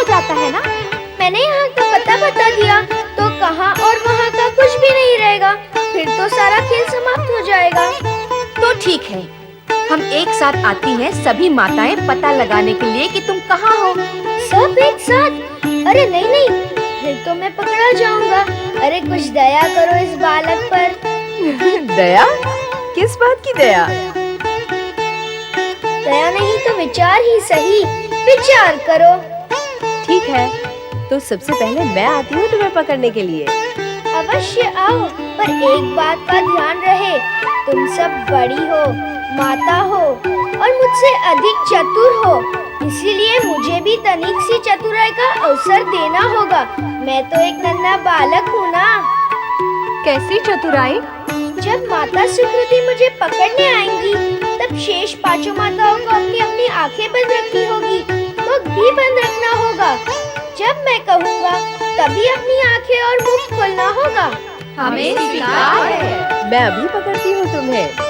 जाता है ना। मैंने यहाँ का पता बता दिया तो कहाँ और वहाँ का कुछ भी नहीं रहेगा, फिर तो सारा खेल समाप्त हो जाएगा। तो ठीक है, हम एक साथ आती हैं सभी माताएं पता लगाने के लिए कि तुम कहाँ हो। सब एक साथ? अरे नहीं नहीं, फिर तो मैं पकड़ा जाऊंगा। अरे कुछ दया करो इस बालक पर। दया? किस बात की दया? दया नहीं तो विचार ही सही, विचार करो। ठीक है, तो सबसे पहले मैं आती हूँ तुम्हें पकड़ने के लिए। अवश्य आओ, पर एक बात का ध्यान रहे, तुम सब बड़ी हो, माता हो और मुझसे अधिक चतुर हो, इसीलिए मुझे भी तनिक सी चतुराई का अवसर देना होगा। मैं तो एक नन्हा बालक हूँ ना। कैसी चतुराई? जब माता सुकृति मुझे पकड़ने आएंगी, तब शेष पांचों माताओं को अपनी अपनी आंखें बंद रखनी होगी, मुख भी बंद रखना होगा। जब मैं कहूँगा तभी अपनी आंखें और मुख खोलना होगा। हमें स्वीकार है। मैं अभी पकड़ती हूँ तुम्हें।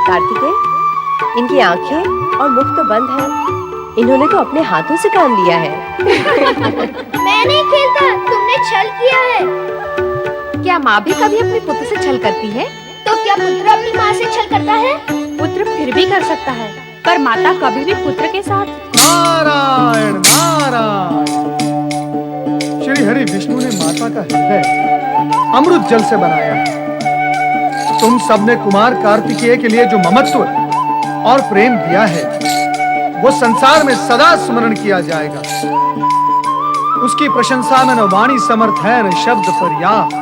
कार्तिकेय, इनकी आंखें और मुख तो बंद है, इन्होंने तो अपने हाथों से काम लिया है। मैं नहीं खेलता, तुमने छल किया है। क्या माँ भी कभी अपने पुत्र से छल करती है? तो क्या पुत्र अपनी माँ से छल करता है? पुत्र फिर भी कर सकता है, पर माता कभी भी पुत्र के साथ। नारायण नारायण। श्री हरि विष्णु ने माता का हृदय अमृत जल से बनाया है। तुम सबने कुमार कार्तिकेय के लिए जो ममत्व और प्रेम दिया है, वो संसार में सदा स्मरण किया जाएगा। उसकी प्रशंसा में न वाणी समर्थ है, न शब्द पर्याप्त।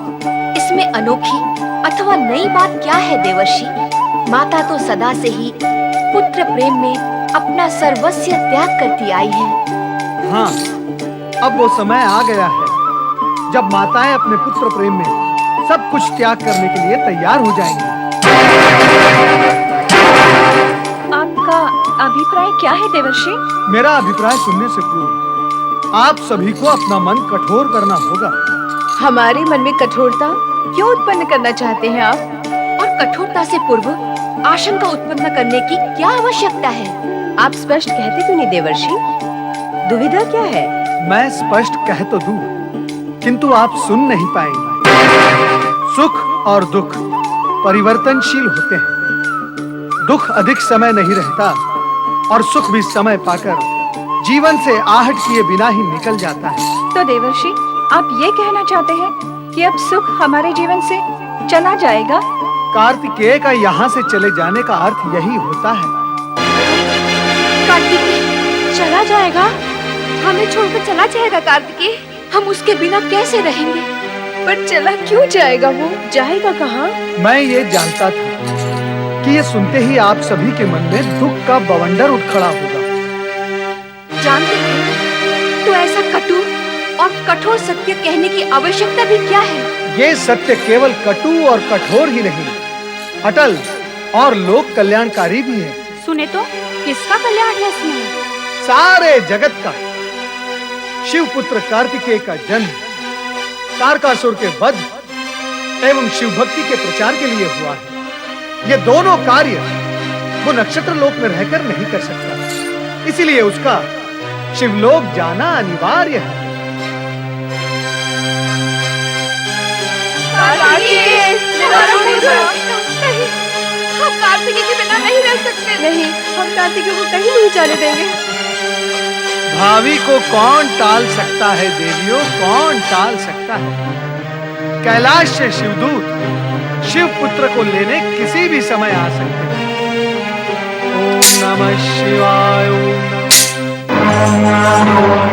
इसमें अनोखी अथवा नई बात क्या है देवर्षि? माता तो सदा से ही पुत्र प्रेम में अपना सर्वस्व त्याग करती आई है। हाँ, अब वो समय आ गया है जब माताएं अपने पुत्र प्रेम में सब कुछ त्याग करने के लिए तैयार हो जाएंगी। आपका अभिप्राय क्या है देवर्षि? मेरा अभिप्राय सुनने से पूर्व आप सभी को अपना मन कठोर करना होगा। हमारे मन में कठोरता क्यों उत्पन्न करना चाहते हैं आप? और कठोरता से पूर्व आशंका उत्पन्न करने की क्या आवश्यकता है? आप स्पष्ट कहते क्यों नहीं देवर्षि? दुविधा क्या है? मैं स्पष्ट कह तो दूं, किंतु आप सुन नहीं पाएंगे। सुख और दुख परिवर्तनशील होते हैं। दुख अधिक समय नहीं रहता और सुख भी समय पाकर जीवन से आहट किए बिना ही निकल जाता है। तो देवर्षि, आप ये कहना चाहते हैं कि अब सुख हमारे जीवन से चला जाएगा? कार्तिकेय का यहाँ से चले जाने का अर्थ यही होता है। कार्तिकेय चला जाएगा? हमें छोड़कर चला जाएगा कार्तिकेय? हम उसके बिना कैसे रहेंगे? पर चला क्यों जाएगा वो? जाएगा कहाँ? मैं ये जानता था कि ये सुनते ही आप सभी के मन में दुख का बवंडर उठ खड़ा होगा। जानते हैं, तो ऐसा कटु और कठोर सत्य कहने की आवश्यकता भी क्या है? ये सत्य केवल कटु और कठोर ही नहीं, अटल और लोक कल्याणकारी भी है। सुने तो, किसका कल्याण है इसमें? सारे जगत का। शिवपुत्र कार्तिकेय का जन्म, तारकासुर के वध एवं शिव भक्ति के प्रचार के लिए हुआ है। ये दोनों कार्य वो नक्षत्र लोक में रहकर नहीं कर सकता, इसीलिए उसका शिवलोक जाना अनिवार्य है। हम कार्तिकेय के बिना नहीं रह सकते। नहीं, हम कार्तिकेय को कहीं नहीं जाने देंगे। भावी को कौन टाल सकता है देवियों, कौन टाल सकता है? कैलाश से शिवदूत शिव पुत्र को लेने किसी भी समय आ सकते हैं। ओम नमः शिवाय। ओम नमः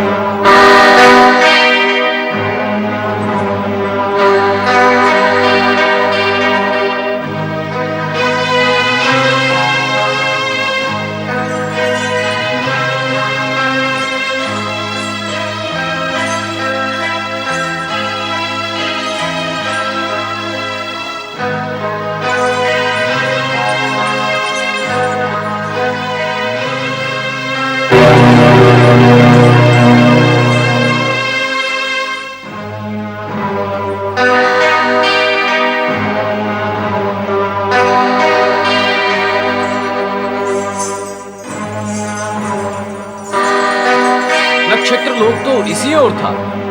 नक्षत्र लोक तो इसी ओर था,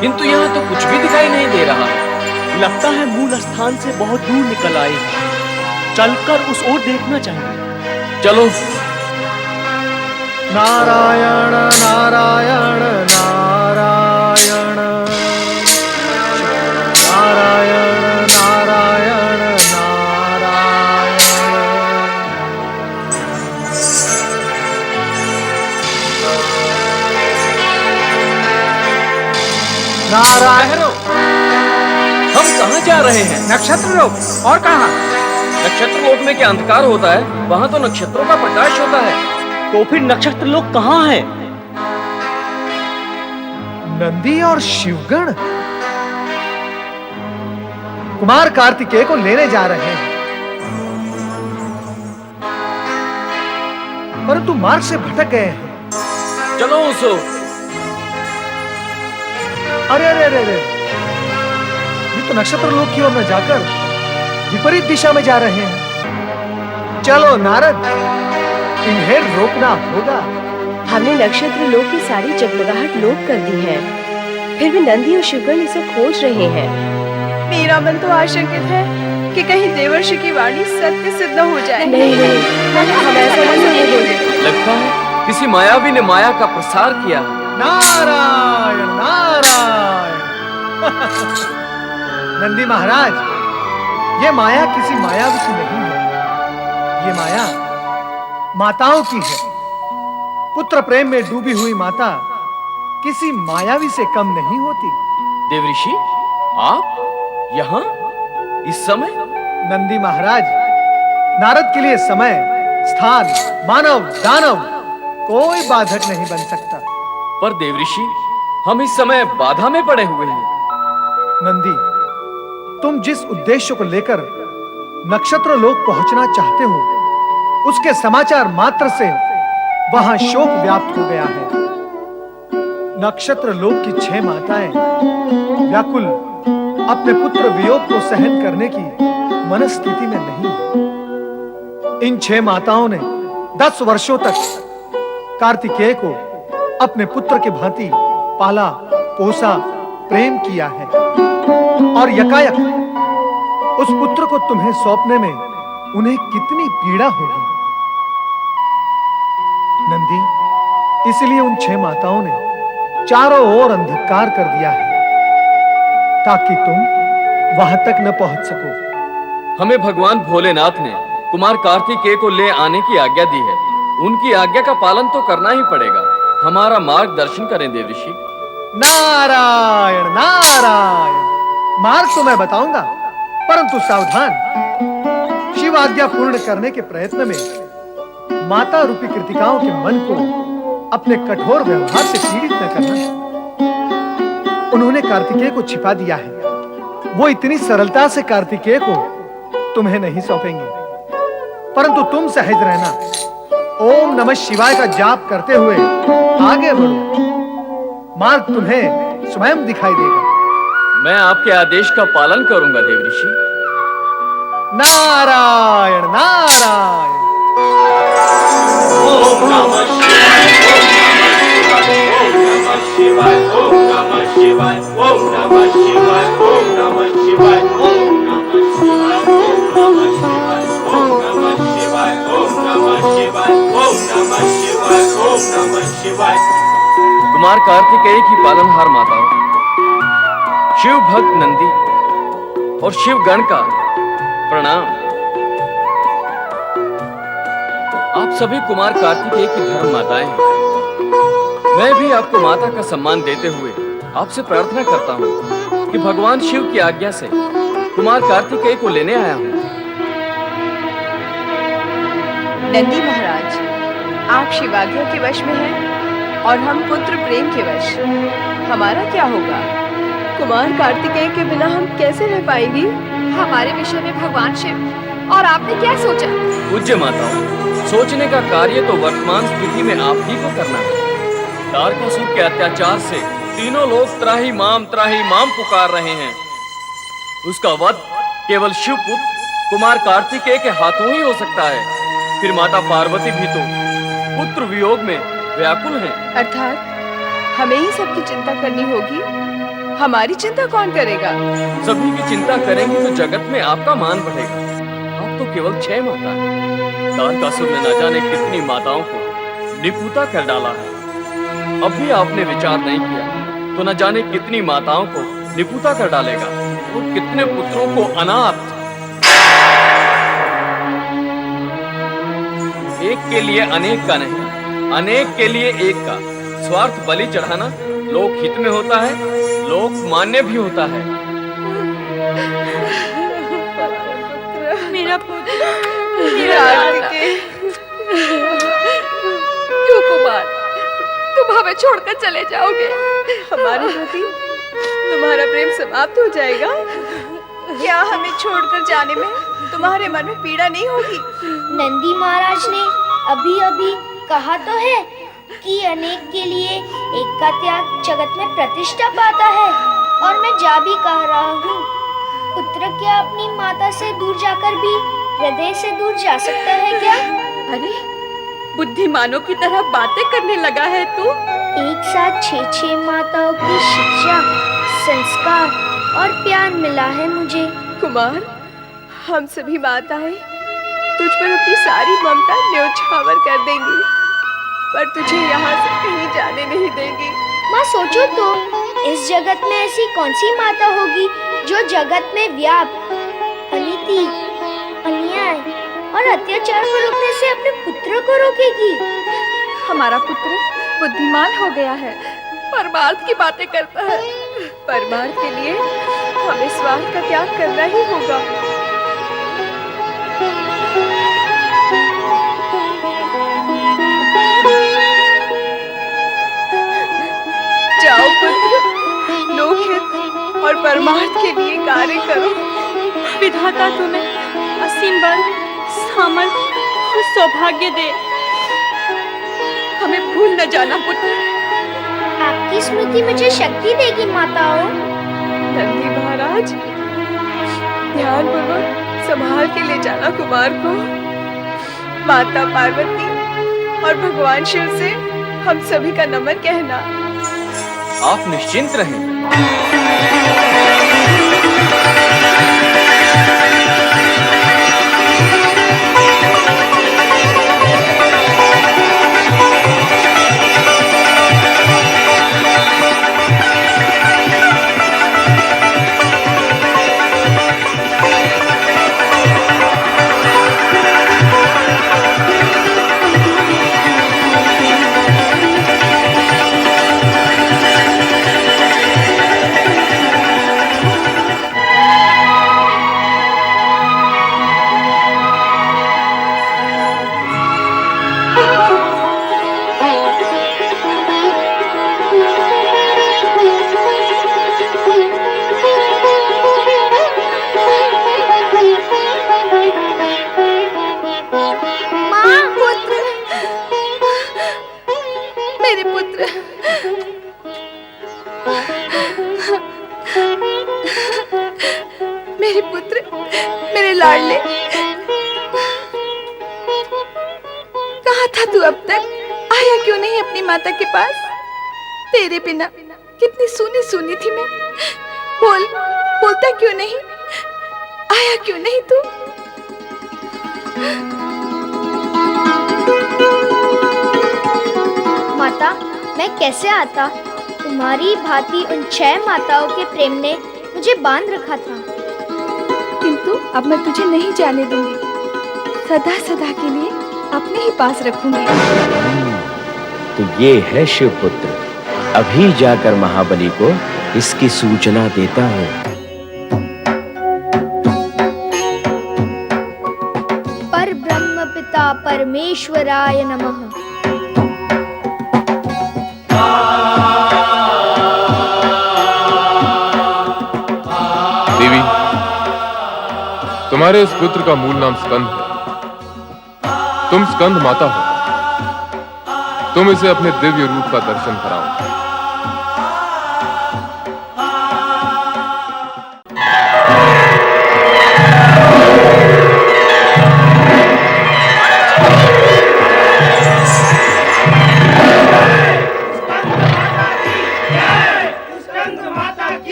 किंतु यहाँ तो कुछ भी दिखाई नहीं दे रहा है। लगता है मूल स्थान से बहुत दूर निकल आए हैं। चलकर उस ओर देखना चाहिए। चलो। नारायण नारायण नारायण नारायण नारायण नारायण। हम कहाँ जा रहे हैं? नक्षत्र लोक। और कहाँ? नक्षत्र लोक में क्या अंधकार होता है? वहाँ तो नक्षत्रों का प्रकाश होता है। तो फिर नक्षत्र लोक कहाँ है? नंदी और शिवगण कुमार कार्तिकेय को लेने जा रहे हैं, परंतु मार्ग से भटक गए हैं। चलो उसो। अरे अरे अरे अरे, ये तो नक्षत्र लोक की ओर न जाकर विपरीत दिशा में जा रहे हैं। चलो नारद, इन्हें रोकना होगा। हमने नक्षत्र लोक की सारी जगमगाहट लोप कर दी है, फिर भी नंदी और शिवगण इसे खोज रहे हैं। मेरा मन तो आशंकित है कि कहीं देवर्षि की वाणी सत्य सिद्ध हो जाए। नहीं नहीं, हम ऐसा नहीं बोले। लगता है किसी मायावी ने माया का प्रसार किया। नारायण नारायण। नंदी महाराज, ये माया किसी मायावी की नहीं है। ये माया माताओं की है। पुत्र प्रेम में डूबी हुई माता किसी मायावी से कम नहीं होती। देवऋषि, आप यहाँ इस समय? नंदी महाराज, नारद के लिए समय, स्थान, मानव, दानव कोई बाधक नहीं बन सकता। पर देवऋषि, हम इस समय बाधा में पड़े हुए हैं। नंदी, तुम जिस उद्देश्य को लेकर नक्षत्र लोक पहुंचना चाहते हो, उसके समाचार मात्र से वहां शोक व्याप्त हो गया है। नक्षत्र लोक की 6 माताएं व्याकुल अपने पुत्र वियोग को सहन करने की मनस्थिति में नहीं है। इन 6 माताओं ने 10 वर्षों तक कार्तिकेय को अपने पुत्र के भांति पाला, पोसा, प्रेम किया है, और यकायक उस पुत्र को तुम्हें सौंपने में उन्हें कितनी पीड़ा होगी। नंदी, इसलिए उन 6 माताओं ने चारों ओर अंधकार कर दिया है, ताकि तुम वहां तक न पहुंच सको। हमें भगवान भोलेनाथ ने कुमार कार्तिकेय को ले आने की आज्ञा दी है। उनकी आज्ञा का पालन तो करना ही पड़ेगा। हमारा मार्गदर्शन करें देवऋषि। नारायण नारायण। मार्ग तो मैं बताऊंगा, परंतु सावधान। शिव आज्ञा पूर्ण करने के प्रयत्न में माता रूपी कृतिकाओं के मन को अपने कठोर व्यवहार से पीड़ित न करना। उन्होंने कार्तिकेय को छिपा दिया है। वो इतनी सरलता से कार्तिकेय को तुम्हें नहीं सौंपेंगे, परंतु तुम सहज रहना। ओम नमः शिवाय का जाप करते हुए आगे बढ़ो। मार्ग तुम्हें स्वयं दिखाई देगा। मैं आपके आदेश का पालन करूंगा देवऋषि। नारायण नारायण। ओम नमः शिवाय, ओम नमः शिवाय, ओम नमः शिवाय, ओम नमः शिवाय, ओम नमः शिवाय, ओम नमः शिवाय, ओम नमः शिवाय, ओम नमः शिवाय, ओम नमः शिवाय, ओम नमः शिवाय। कुमार कार्तिकेय की पालनहार माताओं, शिव भक्त नंदी और शिव गण का प्रणाम। आप सभी कुमार कार्तिकेय की धर्म माताएं हैं। मैं भी आपको माता का सम्मान देते हुए आपसे प्रार्थना करता हूँ कि भगवान शिव की आज्ञा से कुमार कार्तिकेय को लेने आया हूँ। नंदी महाराज, आप शिवाज्ञा के वश में हैं और हम पुत्र प्रेम के वश। हमारा क्या होगा? कुमार कार्तिकेय के बिना हम कैसे रह पाएंगी? हमारे विषय में भगवान शिव और आपने क्या सोचा? पूज्य माताओं, सोचने का कार्य तो वर्तमान स्थिति में आप ही को करना है। तारकासुर के अत्याचार से तीनों लोग त्राही माम पुकार रहे हैं। उसका वध केवल शिवपुत्र कुमार कार्तिकेय के हाथों ही हो सकता है। फिर माता पार्वती भी तो पुत्र वियोग में व्याकुल हैं। अर्थात हमें ही सबकी चिंता करनी होगी। हमारी चिंता कौन करेगा? सभी की चिंता करेंगे तो जगत में आपका मान बढ़ेगा। आप तो केवल 6 माता हैं। तारकासुर ने न जाने कितनी माताओं को निपुता कर डाला है। अब भी आपने विचार नहीं किया तो न जाने कितनी माताओं को निपुता कर डालेगा और कितने पुत्रों को अनाथ। एक के लिए अनेक का नहीं, अनेक के लिए एक का स्वार्थ बलि चढ़ाना लोक हित में होता है, लोक मान्य भी होता है। मेरा पुत्र, मेरा कार्तिकेय। क्यों कुमार, तुम हमें छोड़कर चले जाओगे? हमारे प्रति तुम्हारा प्रेम समाप्त हो जाएगा? क्या हमें छोड़कर जाने में तुम्हारे मन में पीड़ा नहीं होगी? नंदी महाराज ने अभी अभी कहा तो है कि अनेक के लिए एक का त्याग जगत में प्रतिष्ठा पाता है, और मैं जा भी कह रहा हूँ। पुत्र क्या अपनी माता से दूर जाकर भी हृदय से दूर जा सकता है क्या? अरे बुद्धिमानों की तरह बातें करने लगा है तू। एक साथ 6 माताओं की शिक्षा, संस्कार और प्यार मिला है मुझे। कुमार, हम सभी माताएं तुझ पर अपनी सारी ममता न्योछावर कर देंगी, पर तुझे यहाँ से कहीं जाने नहीं देंगी। माँ सोचो तो, इस जगत में ऐसी कौन सी माता होगी जो जगत में व्याप, अनीति, अन्याय और अत्याचार को रोकने से अपने पुत्र को रोकेगी? हमारा पुत्र बुद्धिमान हो गया है, परमार्थ की बातें करता है। परमार्थ के लिए हमें स्वार्थ का त्याग करना ही होगा। जाओ पुत्र, लोकहित और परमार्थ के लिए कार्य करो। विधाता तुम्हें असीम बल, सामर्थ्य और सौभाग्य दे। हमें भूल न जाना पुत्र। आपकी स्मृति मुझे शक्ति देगी माताओं। नंदी महाराज, ध्यानपूर्वक संभाल के ले जाना कुमार को। माता पार्वती और भगवान शिव से हम सभी का नमन कहना। आप निश्चिंत रहें। मेरे पुत्र, मेरे लाडले, कहाँ था तू अब तक? आया क्यों नहीं अपनी माता के पास? तेरे बिना कितनी सूनी सूनी थी मैं। बोल, बोलता क्यों नहीं? आया क्यों नहीं तू? माता, मैं कैसे आता? तुम्हारी भांति उन 6 माताओं के प्रेम ने मुझे बांध रखा था। किंतु अब मैं तुझे नहीं जाने दूंगी। सदा सदा के लिए अपने ही पास रखूंगी। तो ये है शिवपुत्र। अभी जाकर महाबली को इसकी सूचना देता हूँ। पर ब्रह्म पिता परमेश्वराय नमः। देवी, तुम्हारे इस पुत्र का मूल नाम स्कंद है। तुम स्कंद माता हो। तुम इसे अपने दिव्य रूप का दर्शन कराओ।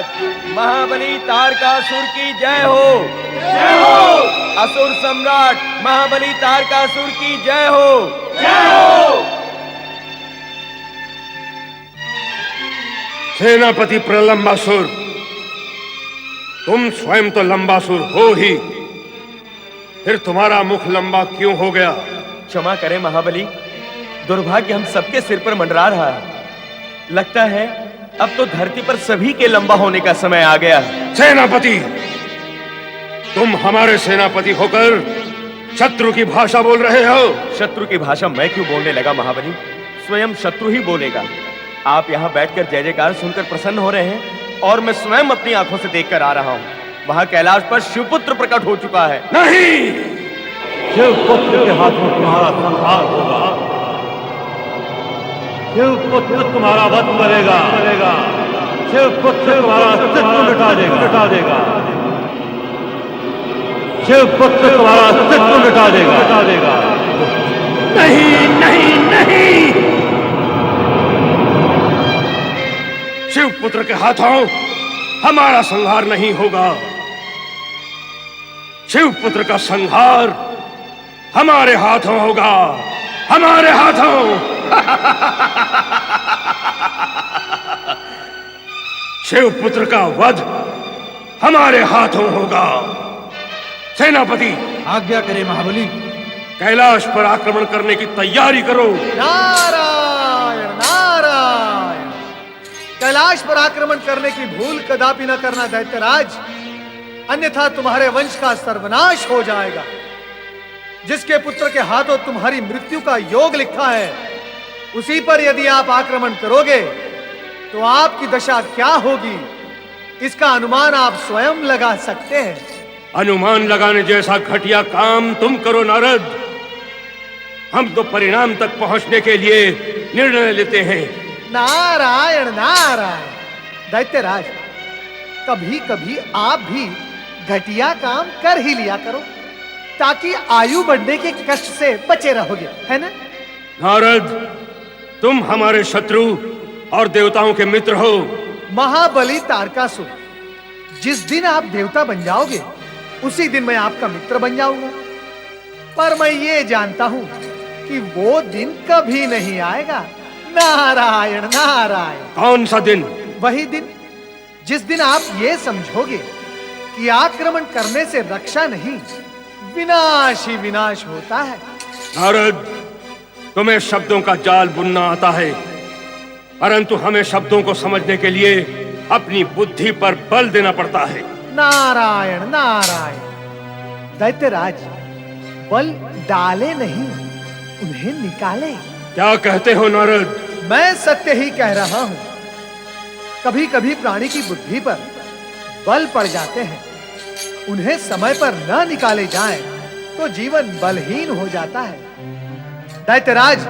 महाराज, महाबली तारकासुर की जय हो। जय हो। असुर सम्राट महाबली तारकासुर की जय हो। जय हो। सेनापति प्रलंबासुर, तुम स्वयं तो लंबासुर हो ही, फिर तुम्हारा मुख लंबा क्यों हो गया? क्षमा करें महाबली, दुर्भाग्य हम सबके सिर पर मंडरा रहा है। लगता है अब तो धरती पर सभी के लंबा होने का समय आ गया है। सेनापति, तुम हमारे सेनापति होकर शत्रु की भाषा बोल रहे हो। शत्रु की भाषा मैं क्यों बोलने लगा महाबली? स्वयं शत्रु ही बोलेगा। आप यहाँ बैठकर जय जयकार सुनकर प्रसन्न हो रहे हैं और मैं स्वयं अपनी आंखों से देखकर आ रहा हूँ, वहां कैलाश पर शिवपुत्र प्रकट हो चुका है। नहीं, शिवपुत्र के हाथों तुम्हारा संहार होगा। शिवपुत्र तुम्हारा वध करेगा। शिवपुत्र तुम्हारा अस्तित्व मिटा देगा। शिवपुत्र तुम्हारा अस्तित्व मिटा देगा। नहीं नहीं नहीं, शिवपुत्र के हाथों हमारा संहार नहीं होगा। शिवपुत्र का संहार हमारे हाथों होगा, हमारे हाथों। शिवपुत्र का वध हमारे हाथों होगा। सेनापति, आज्ञा करे महाबली। कैलाश पर आक्रमण करने की तैयारी करो। नारायण नारायण। कैलाश पर आक्रमण करने की भूल कदापि न करना दैत्यराज, अन्यथा तुम्हारे वंश का सर्वनाश हो जाएगा। जिसके पुत्र के हाथों तुम्हारी मृत्यु का योग लिखा है, उसी पर यदि आप आक्रमण करोगे तो आपकी दशा क्या होगी, इसका अनुमान आप स्वयं लगा सकते हैं। अनुमान लगाने जैसा घटिया काम तुम करो नारद। हम तो परिणाम तक पहुंचने के लिए निर्णय लेते हैं। नारायण नारायण। दैत्यराज, कभी कभी आप भी घटिया काम कर ही लिया करो, ताकि आयु बढ़ने के कष्ट से बचे रहोगे, है ना? नारद, तुम हमारे शत्रु और देवताओं के मित्र हो। महाबली तारकासुर, जिस दिन आप देवता बन जाओगे उसी दिन मैं आपका मित्र बन जाऊंगा। पर मैं ये जानता हूं कि वो दिन कभी नहीं आएगा। नारायण नारायण। कौन सा दिन? वही दिन जिस दिन आप ये समझोगे कि आक्रमण करने से रक्षा नहीं, विनाश ही विनाश होता है। नारद, तुम्हें शब्दों का जाल बुनना आता है, परंतु हमें शब्दों को समझने के लिए अपनी बुद्धि पर बल देना पड़ता है। नारायण नारायण। दैत्यराज, बल डाले नहीं, उन्हें निकाले। क्या कहते हो नारद? मैं सत्य ही कह रहा हूं। कभी कभी प्राणी की बुद्धि पर बल पड़ जाते हैं, उन्हें समय पर न निकाले जाएं तो जीवन बलहीन हो जाता है। दैत्यराज,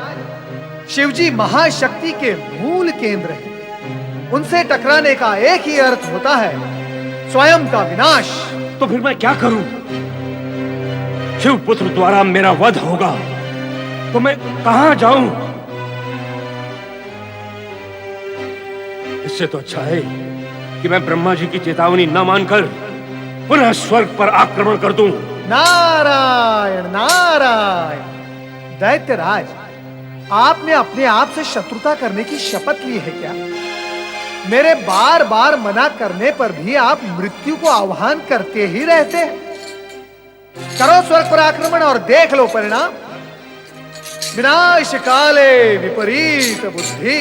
शिवजी महाशक्ति के मूल केंद्र हैं। उनसे टकराने का एक ही अर्थ होता है, स्वयं का विनाश। तो फिर मैं क्या करूं? शिवपुत्र द्वारा मेरा वध होगा तो मैं कहां जाऊं? इससे तो अच्छा है कि मैं ब्रह्मा जी की चेतावनी न मानकर पुनः स्वर्ग पर आक्रमण कर दूं। नारायण नारायण। दैत्यराज, आपने अपने आप से शत्रुता करने की शपथ ली है क्या? मेरे बार बार मना करने पर भी आप मृत्यु को आह्वान करते ही रहते हैं। करो स्वर्ग पर आक्रमण और देख लो परिणाम। विनाश काले विपरीत बुद्धि।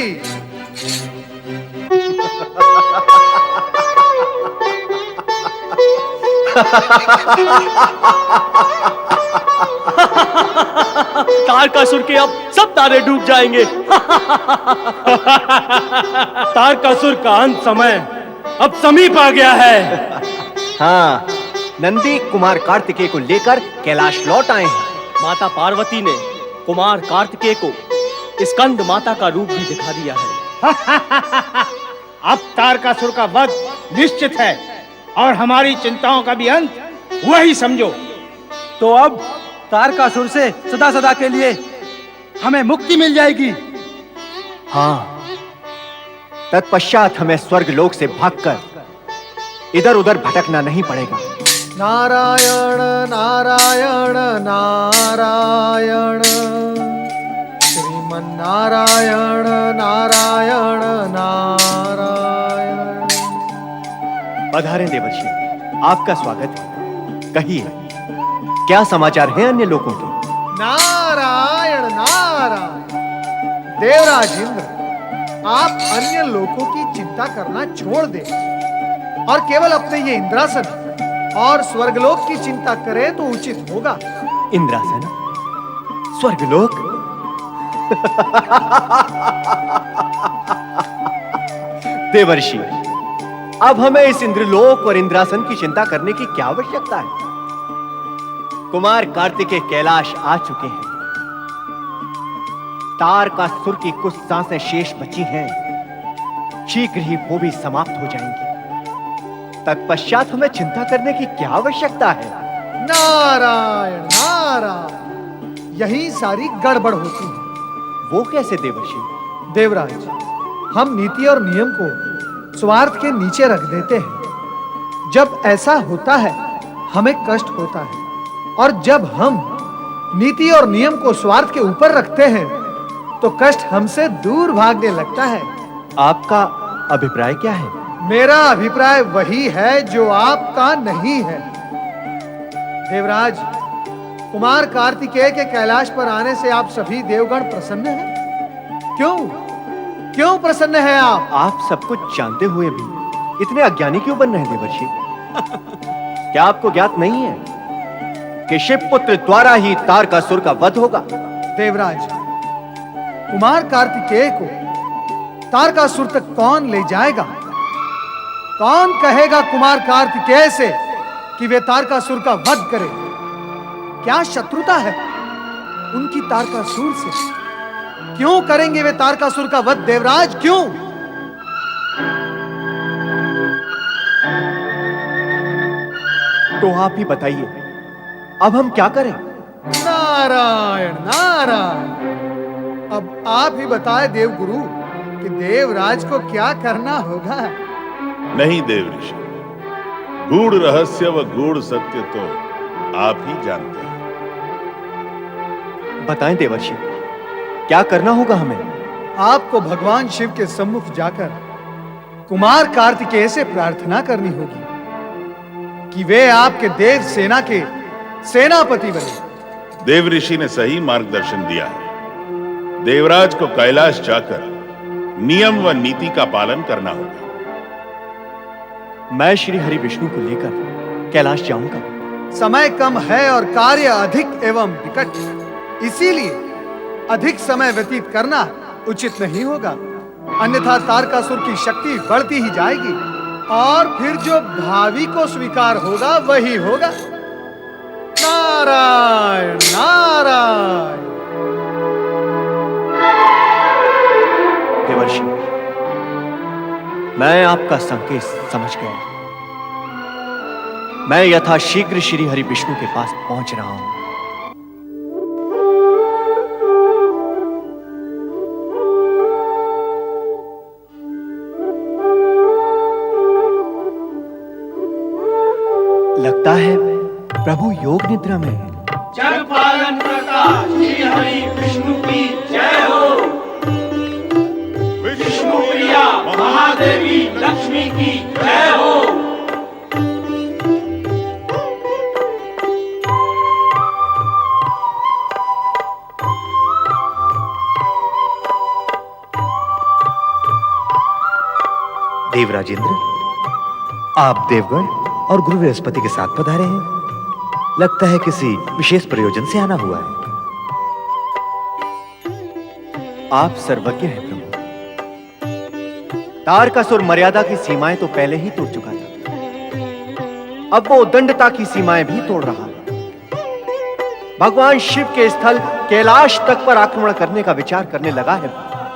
तारकासुर के अब सब तारे डूब जाएंगे। तारकासुर का अंत समय अब समीप आ गया है। हाँ, नंदी कुमार कार्तिकेय को लेकर कैलाश लौट आए हैं। माता पार्वती ने कुमार कार्तिकेय को स्कंद माता का रूप भी दिखा दिया है। अब तारकासुर का वध निश्चित है और हमारी चिंताओं का भी अंत वही समझो। तो अब तारकासुर से सदा सदा के लिए हमें मुक्ति मिल जाएगी। हाँ, तत्पश्चात हमें स्वर्ग लोक से भागकर इधर उधर भटकना नहीं पड़ेगा। नारायण नारायण नारायण, श्रीमन नारायण नारायण नारायण। पधारें देवर्षि, आपका स्वागत है। कहिए, क्या समाचार हैं अन्य लोगों के? नारायण नारायण। देवराज इंद्र, आप अन्य लोगों की चिंता करना छोड़ दें और केवल अपने ये इंद्रासन और स्वर्गलोक की चिंता करें तो उचित होगा। इंद्रासन, स्वर्गलोक? देवर्षि, अब हमें इस इंद्रलोक और इंद्रासन की चिंता करने की क्या आवश्यकता है? कुमार कार्तिकेय कैलाश आ चुके हैं। तारकासुर की कुछ सांसें शेष बची हैं, शीघ्र ही वो भी समाप्त हो जाएंगी। तत्पश्चात हमें चिंता करने की क्या आवश्यकता है? नारायण नारायण, यही सारी गड़बड़ होती है। वो कैसे देवर्षि? देवराज, हम नीति और नियम को स्वार्थ के नीचे रख देते हैं। जब ऐसा होता है हमें कष्ट होता है, और जब हम नीति और नियम को स्वार्थ के ऊपर रखते हैं तो कष्ट हमसे दूर भागने लगता है। आपका अभिप्राय क्या है? मेरा अभिप्राय वही है जो आपका नहीं है। देवराज, कुमार कार्तिकेय के कैलाश पर आने से आप सभी देवगण प्रसन्न हैं? क्यों क्यों प्रसन्न हैं आप? आप सब कुछ जानते हुए भी इतने अज्ञानी क्यों बन रहे हैं देवर्षि? क्या आपको ज्ञात नहीं है कि शिवपुत्र द्वारा ही तारकासुर का वध होगा? देवराज, कुमार कार्तिकेय को तारकासुर तक कौन ले जाएगा? कौन कहेगा कुमार कार्तिकेय से कि वे तारकासुर का वध करे? क्या शत्रुता है उनकी तारकासुर से? क्यों करेंगे वे तारकासुर का वध देवराज, क्यों? तो आप ही बताइए, अब हम क्या करें? नारायण नारायण, अब आप ही बताए देवगुरु कि देवराज को क्या करना होगा। नहीं देवऋषि, गूढ़ रहस्य व गूढ़ सत्य तो आप ही जानते हैं। बताएं देवर्षि, क्या करना होगा हमें? आपको भगवान शिव के सम्मुख जाकर कुमार कार्तिकेय से प्रार्थना करनी होगी कि वे आपके देव सेना के सेनापति बने। देवऋषि ने सही मार्गदर्शन दिया है। देवराज को कैलाश जाकर नियम व नीति का पालन करना होगा। मैं श्री हरि विष्णु को लेकर कैलाश जाऊंगा। समय कम है और कार्य अधिक एवं विकट, इसीलिए अधिक समय व्यतीत करना उचित नहीं होगा, अन्यथा तारकासुर की शक्ति बढ़ती ही जाएगी और फिर जो भावी को स्वीकार होगा वही होगा। नारायण नारायण। देवर्षि, मैं आपका संकेत समझ गया। मैं यथाशीघ्र श्री हरि विष्णु के पास पहुंच रहा हूं। लगता है प्रभु योग निद्रा में है। जग पालन करता श्री हरि विष्णु की जय हो। विष्णु प्रिया महादेवी लक्ष्मी की जय हो। देवराजेंद्र, आप देवगण और गुरु बृहस्पति के साथ पधारे हैं। लगता है किसी विशेष प्रयोजन से आना हुआ है। आप सर्वज्ञ हैं प्रभु। तारकासुर मर्यादा की सीमाएं तो पहले ही तोड़ चुका था, अब वो उद्दंडता की सीमाएं भी तोड़ रहा है। भगवान शिव के स्थल कैलाश तक पर आक्रमण करने का विचार करने लगा है।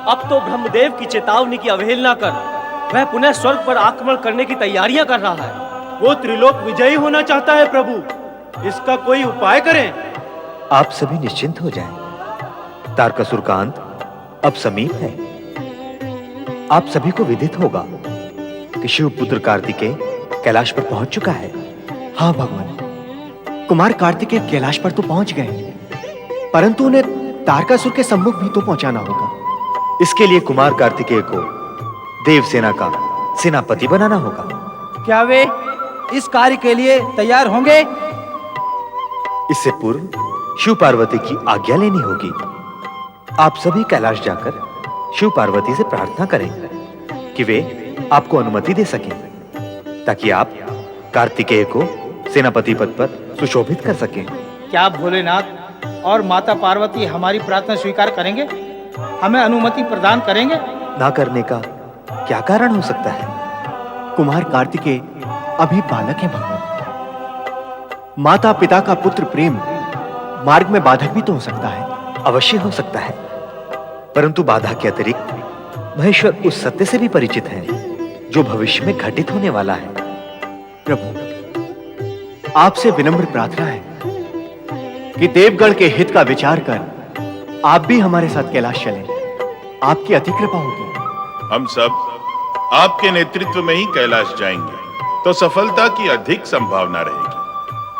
अब तो ब्रह्मदेव की चेतावनी की अवहेलना कर वह पुनः स्वर्ग पर आक्रमण करने की तैयारियां कर रहा है। वो त्रिलोक विजयी होना चाहता है प्रभु, इसका कोई उपाय करें। आप सभी निश्चिंत हो जाएं। तारकासुर का अंत अब समीप है। आप सभी को विदित होगा कि शिवपुत्र कार्तिकेय कैलाश पर पहुंच चुका है। हाँ भगवान, कुमार कार्तिकेय कैलाश पर तो पहुंच गए, परंतु उन्हें तारकासुर के सम्मुख भी तो पहुंचाना होगा। इसके लिए कुमार कार्तिकेय को देवसेना का सेनापति बनाना होगा। क्या वे इस कार्य के लिए तैयार होंगे? इससे पूर्व शिव पार्वती की आज्ञा लेनी होगी। आप सभी कैलाश जाकर शिव पार्वती से प्रार्थना करें कि वे आपको अनुमति दे सकें, ताकि आप कार्तिकेय को सेनापति पद पर सुशोभित कर सकें। क्या भोलेनाथ और माता पार्वती हमारी प्रार्थना स्वीकार करेंगे? हमें अनुमति प्रदान करेंगे? ना करने का क्या कारण हो सकता है? कुमार कार्तिकेय अभी बालक हैं भगवान। माता पिता का पुत्र प्रेम मार्ग में बाधक भी तो हो सकता है। अवश्य हो सकता है, परंतु बाधा के अतिरिक्त महेश्वर उस सत्य से भी परिचित हैं जो भविष्य में घटित होने वाला है। प्रभु, आपसे विनम्र प्रार्थना है कि देवगण के हित का विचार कर आप भी हमारे साथ कैलाश चलें। आपकी अति कृपा होगी। हम सब आपके नेतृत्व में ही कैलाश जाएंगे, तो सफलता की अधिक संभावना रहेगी।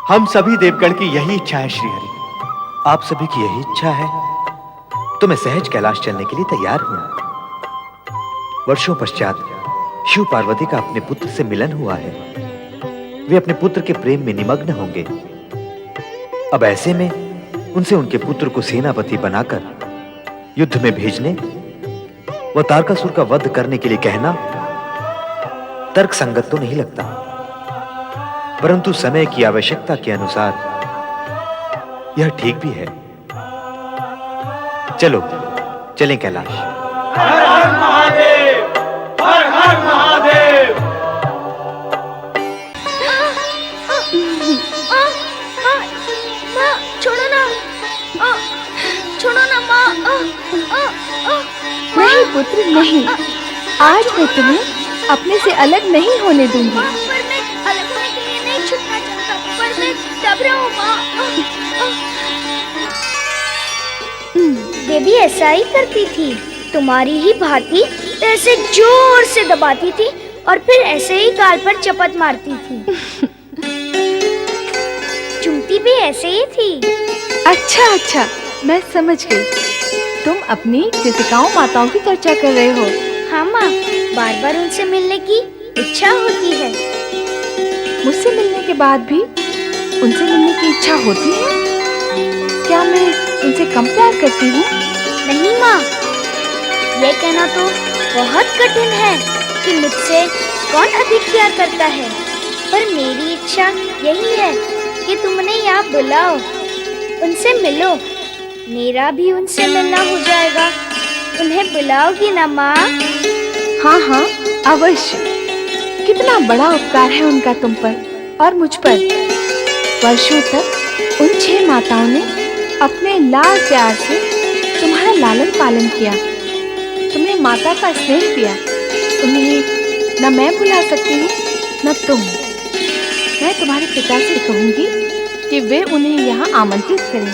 हम सभी देवगण की यही इच्छा है श्री हरि। आप सभी की यही इच्छा है तो मैं सहज कैलाश चलने के लिए तैयार हूं। वर्षों पश्चात शिव पार्वती का अपने पुत्र से मिलन हुआ है। वे अपने पुत्र के प्रेम में निमग्न होंगे। अब ऐसे में उनसे उनके पुत्र को सेनापति बनाकर युद्ध में भेजने व तारकासुर का वध करने के लिए कहना तर्क संगत तो नहीं लगता, परंतु समय की आवश्यकता के अनुसार यह ठीक भी है। चलो चलें कैलाश। हर हर महादेव, हर हर महादेव। माँ छोड़ो ना, छोड़ो ना माँ। नहीं पुत्र नहीं, आज मैं तुम्हें अपने से अलग नहीं होने दूंगी। पर मैं अलग होने के लिए नहीं छूटना चाहता, पर मैं दब रहा हूँ माँ। देवी ऐसा ही करती थी, तुम्हारी ही भांति ऐसे जोर से दबाती थी और फिर ऐसे ही गाल पर चपत मारती थी। चुमती भी ऐसे ही थी। अच्छा अच्छा, मैं समझ गई। तुम अपनी कृतिकाओं माताओं की चर्चा कर रहे हो। हाँ माँ, बार बार उनसे मिलने की इच्छा होती है। मुझसे मिलने के बाद भी उनसे मिलने की इच्छा होती है? क्या मैं उनसे कम प्यार करती हूँ? नहीं माँ, ये कहना तो बहुत कठिन है कि मुझसे कौन अधिक प्यार करता है, पर मेरी इच्छा यही है कि तुम उन्हें यहाँ बुलाओ, उनसे मिलो। मेरा भी उनसे मिलना हो जाएगा। उन्हें बुलाओगी ना माँ? हाँ हाँ अवश्य। कितना बड़ा उपकार है उनका तुम पर और मुझ पर। वर्षों तक उन 6 माताओं ने अपने लाड प्यार से तुम्हारा लालन पालन किया, तुम्हें माता का स्नेह दिया। उन्हें न मैं भुला सकती हूँ न तुम। मैं तुम्हारे पिता से कहूँगी कि वे उन्हें यहाँ आमंत्रित करें,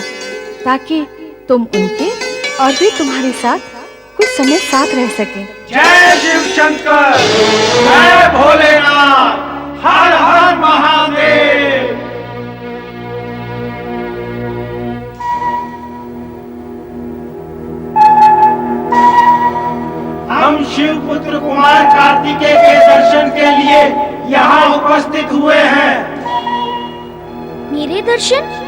ताकि तुम उनके और वे तुम्हारे साथ कुछ समय साथ रह सकें। जय शिव शंकर, जय भोलेनाथ, हर हर महादेव। हम शिव पुत्र कुमार कार्तिकेय के दर्शन के लिए यहाँ उपस्थित हुए हैं। मेरे दर्शन?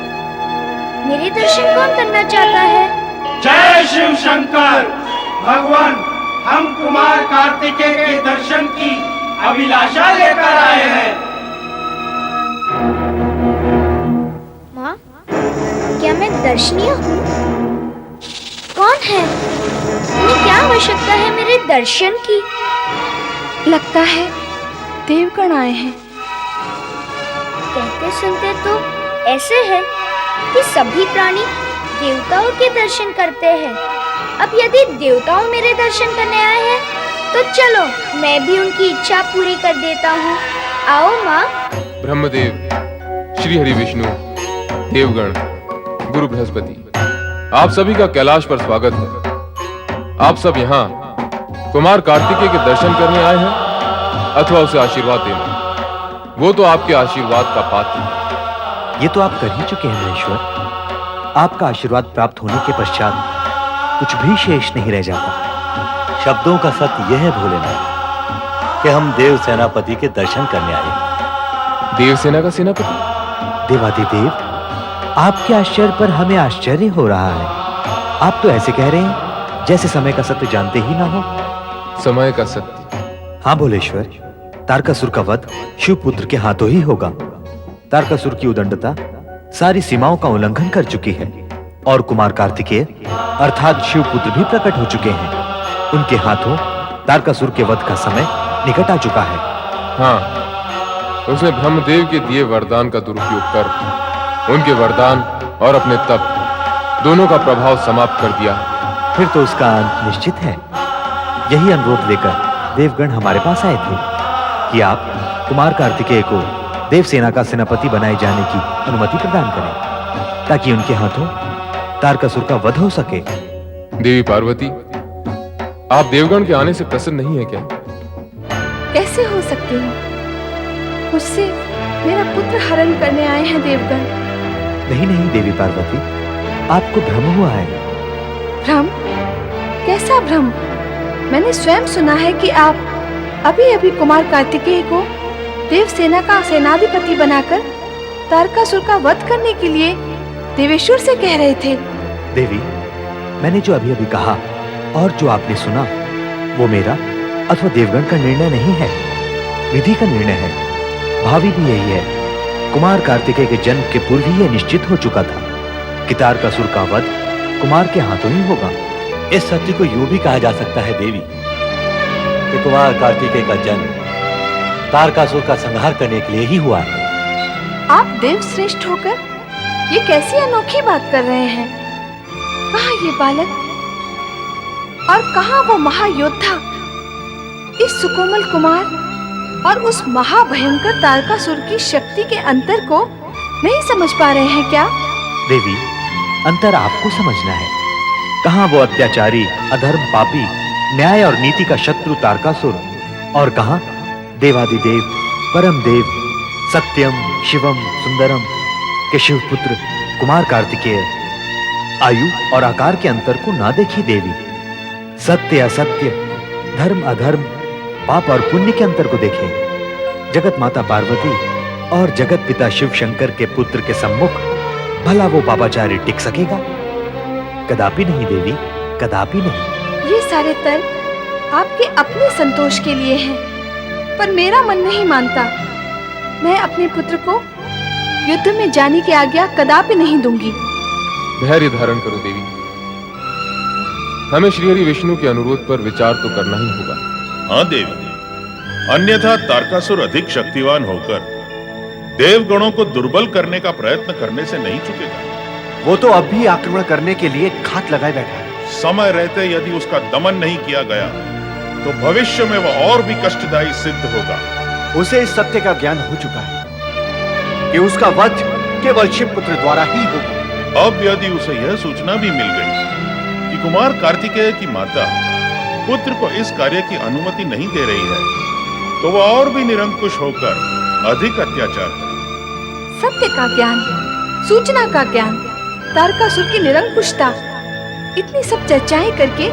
मेरे दर्शन कौन करना चाहता है? जय शिव शंकर। भगवान, हम कुमार कार्तिकेय के दर्शन की अभिलाषा लेकर आए हैं। माँ, क्या मैं दर्शनीय हूँ? कौन है? उन्हें क्या आवश्यकता है मेरे दर्शन की? लगता है देवगण आए हैं। कहते सुनते तो ऐसे है कि सभी प्राणी देवताओं के दर्शन करते हैं। अब यदि देवताओं मेरे दर्शन करने आए हैं, तो चलो मैं भी उनकी इच्छा पूरी कर देता हूँ। आओ माँ। ब्रह्मदेव, श्री हरि विष्णु, देवगण, गुरु बृहस्पति, आप सभी का कैलाश पर स्वागत है। आप सब यहाँ कुमार कार्तिकेय के दर्शन करने आए हैं अथवा उसे आशीर्वाद देने? वो तो आपके आशीर्वाद का पात्र है। ये तो आप कर ही चुके हैं महेश्वर। आपका आशीर्वाद प्राप्त होने के पश्चात कुछ भी शेष नहीं रह जाता। शब्दों का सत्य यह है भोलेनाथ कि हम देव सेनापति के दर्शन करने आए। देवसेना का सेनापति? देवादिदेव, आपके आश्चर्य पर हमें आश्चर्य हो रहा है। आप तो ऐसे कह रहे हैं जैसे समय का सत्य जानते ही ना हो। समय का सत्य? हाँ भोलेश्वर, तारकासुर का वध शिवपुत्र के हाथों ही होगा। तारकासुर की उदंडता सारी सीमाओं का उल्लंघन कर चुकी है और कुमार कार्तिकेय अर्थात शिवपुत्र भी प्रकट हो चुके हैं। उनके हाथों तारकासुर के वध का समय निकट आ चुका है। हाँ, उसने ब्रह्मदेव के दिए वरदान का दुरुपयोग कर उनके वरदान और अपने तप दोनों का प्रभाव समाप्त कर दिया। फिर तो उसका अंत निश्चित है। यही अनुरोध लेकर देवगण हमारे पास आए थे कि आप कुमार कार्तिकेय को देवसेना का सेनापति बनाए जाने की अनुमति प्रदान करें ताकि उनके हाथों तारकासुर का वध हो सके। देवी पार्वती, आप देवगण के आने से प्रसन्न नहीं है क्या? कैसे हो सकते हो? मुझसे मेरा पुत्र हरण करने आए हैं देवगण। नहीं नहीं देवी पार्वती, आपको भ्रम हुआ है। भ्रम? कैसा भ्रम? मैंने स्वयं सुना है कि आप अभी अभी कुमार कार्तिकेय को देवसेना का सेनाधिपति बनाकर तारकासुर का वध करने के लिए देवेश्वर से कह रहे थे। देवी, मैंने जो अभी अभी कहा और जो आपने सुना वो मेरा अथवा देवगण का निर्णय नहीं है, विधि का निर्णय है। भावी भी यही है। कुमार कार्तिकेय के जन्म के पूर्व ही यह निश्चित हो चुका था कि तारकासुर का वध कुमार के हाथों ही होगा। इस सत्य को यूं भी कहा जा सकता है देवी कि कुमार कार्तिकेय का जन्म तारकासुर का संहार करने के लिए ही हुआ है। आप देव श्रेष्ठ होकर ये कैसी अनोखी बात कर रहे हैं? कहाँ ये बालक और कहाँ वो महायोद्धा इस सुकोमल कुमार और उस महाभयंकर तारकासुर की शक्ति के अंतर को नहीं समझ पा रहे हैं क्या? देवी, अंतर आपको समझना है। कहाँ वो अत्याचारी, अधर्म, पापी, न्याय और नीति का शत्रु तारकासुर और कहाँ देवादिदेव, परम देव, सत्यम, शिवम, सुंदरम के शिवपुत्र कुमार कार्तिकेय। आयु और आकार के अंतर को ना देखी देवी, सत्य असत्य, धर्म अधर्म, पाप और पुण्य के अंतर को देखें। जगत माता पार्वती और जगत पिता शिव शंकर के पुत्र के सम्मुख भला वो पापाचारी टिक सकेगा? कदापि नहीं देवी, कदापि नहीं। ये सारे तर्क आपके अपने संतोष के लिए हैं, पर मेरा मन नहीं मानता। मैं अपने पुत्र को युद्ध में जाने की आज्ञा कदापि नहीं दूंगी। धैर्य धारण करो देवी, हमें श्रीहरि विष्णु के अनुरोध पर विचार तो करना ही होगा। हाँ देवी, अन्यथा तारकासुर अधिक शक्तिवान होकर देवगणों को दुर्बल करने का प्रयत्न करने से नहीं चुकेगा। वो तो अब भी आक्रमण करने के लिए घात लगाए बैठा है। समय रहते यदि उसका दमन नहीं किया गया तो भविष्य में वह और भी कष्टदायी सिद्ध होगा। उसे इस सत्य का ज्ञान हो चुका है कि उसका वध केवल शिवपुत्र द्वारा ही होगा। अब यदि उसे यह सूचना भी मिल गई कि कुमार कार्तिकेय की माता पुत्र को इस कार्य की अनुमति नहीं दे रही है, तो वह और भी निरंकुश होकर अधिक अत्याचार करेगी। सत्य का ज्ञान, सूचना का ज्ञान, तारकासुर की निरंकुशता, इतनी सब चर्चाएं करके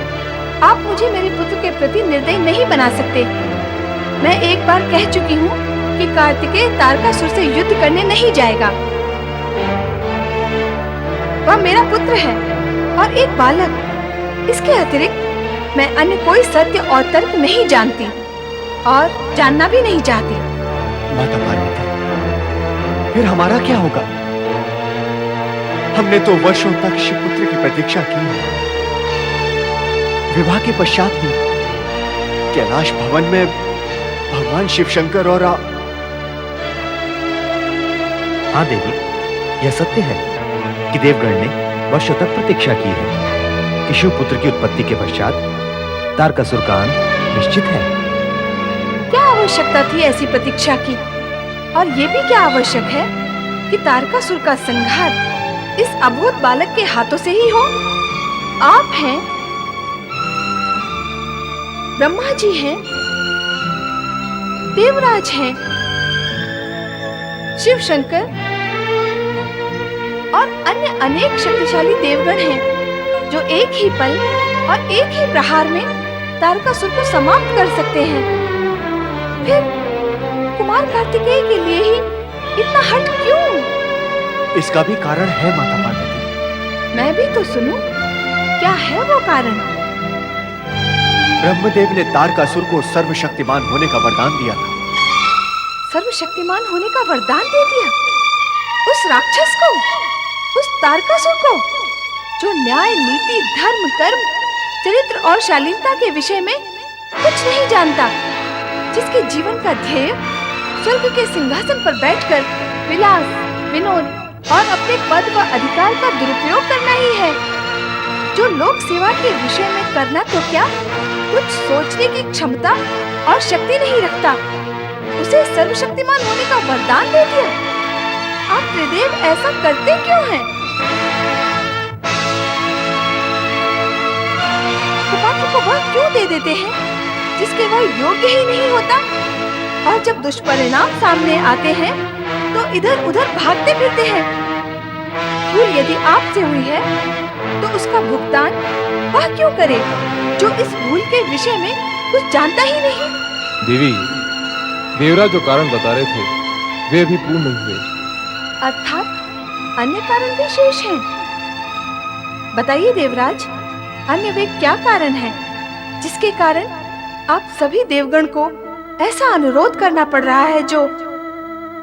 आप मुझे मेरे पुत्र के प्रति निर्दयी नहीं बना सकते। मैं एक बार कह चुकी हूँ कि कार्तिकेय तारकासुर से युद्ध करने नहीं जाएगा। वह मेरा पुत्र है और एक बालक। इसके अतिरिक्त मैं अन्य कोई सत्य और तर्क नहीं जानती और जानना भी नहीं चाहती। माता पार्वती, फिर हमारा क्या होगा? हमने तो वर्षों तक शिवपुत्र की प्रतीक्षा की है। विवाह के पश्चात ही कैलाश भवन में भगवान शिव शंकर और हाँ देवी, यह सत्य है कि देवगण ने वर्षों तक प्रतीक्षा की है कि शिवपुत्र की उत्पत्ति के पश्चात तारकासुर का अंत निश्चित है। क्या आवश्यकता थी ऐसी प्रतीक्षा की? और ये भी क्या आवश्यक है कि तारकासुर का संहार इस अबोध बालक के हाथों से ही हो? आप हैं, ब्रह्मा जी हैं, देवराज हैं, शिव शंकर और अन्य अनेक शक्तिशाली देवगण हैं जो एक ही पल और एक ही प्रहार में तारकासुर को समाप्त कर सकते हैं। फिर कुमार कार्तिकेय के लिए ही इतना हट क्यों? इसका भी कारण है माता पार्वती। मैं भी तो सुनूं, क्या है वो कारण? ब्रह्मदेव ने तारकासुर को सर्वशक्तिमान होने का वरदान दिया था। सर्वशक्तिमान होने का वरदान दे दिया? उस राक्षस को, उस तारकासुर को, जो न्याय, नीति, धर्म, कर्म, चरित्र और शालीनता के विषय में कुछ नहीं जानता, जिसके जीवन का ध्येय स्वर्ग के सिंहासन पर बैठकर विलास, विनोद और अपने पद व अधिकार का दुरुपयोग करना ही है, जो लोक सेवा के विषय में करना तो क्या, कुछ सोचने की क्षमता और शक्ति नहीं रखता, उसे सर्वशक्तिमान होने का वरदान दे दिया। आप त्रिदेव ऐसा करते क्यों हैं? कुपात्र को वह क्यों दे देते हैं जिसके वह योग्य ही नहीं होता? और जब दुष्परिणाम सामने आते हैं तो इधर उधर भागते फिरते हैं। भूल यदि आपसे हुई है तो उसका भुगतान वह क्यों करे जो इस भूल के विषय में कुछ जानता ही नहीं? देवी, देवराज जो कारण बता रहे थे वे अभी पूर्ण नहीं हुए। अर्थात अन्य कारण भी शेष हैं। बताइए देवराज, अन्य वे क्या कारण हैं जिसके कारण आप सभी देवगण को ऐसा अनुरोध करना पड़ रहा है जो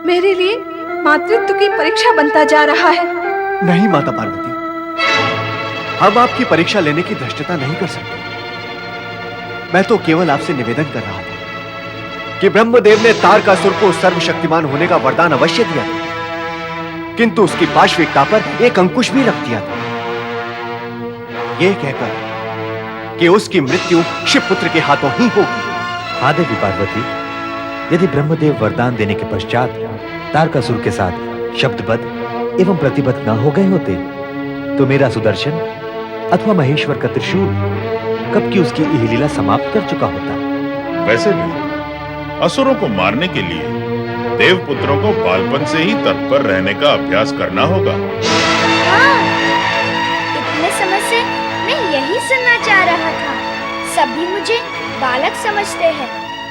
मेरे लिए मातृत्व की परीक्षा बनता जा रहा है? नहीं माता पार्वती, हम आपकी परीक्षा लेने की धृष्टता नहीं कर सकते। मैं तो केवल आपसे निवेदन कर रहा था कि ब्रह्मदेव ने तारकासुर को सर्वशक्तिमान होने का वरदान अवश्य दिया था, किंतु उसकी पाशविकता पर एक अंकुश भी रख दिया था, यह कहकर कि उसकी मृत्यु शिवपुत्र के हाथों ही होगी। हाँ देवी पार्वती, यदि ब्रह्मदेव वरदान देने के पश्चात तारकासुर के साथ शब्दबद्ध एवं प्रतिबद्ध न हो गए होते तो मेरा सुदर्शन अथवा महेश्वर का त्रिशूल कब की उसकी यह लीला समाप्त कर चुका होता। वैसे भी असुरों को मारने के लिए देवपुत्रों को बालपन से ही तत्पर रहने का अभ्यास करना होगा। हाँ, इतने समय से मैं यही सुनना चाह रहा था। सभी मुझे बालक समझते हैं,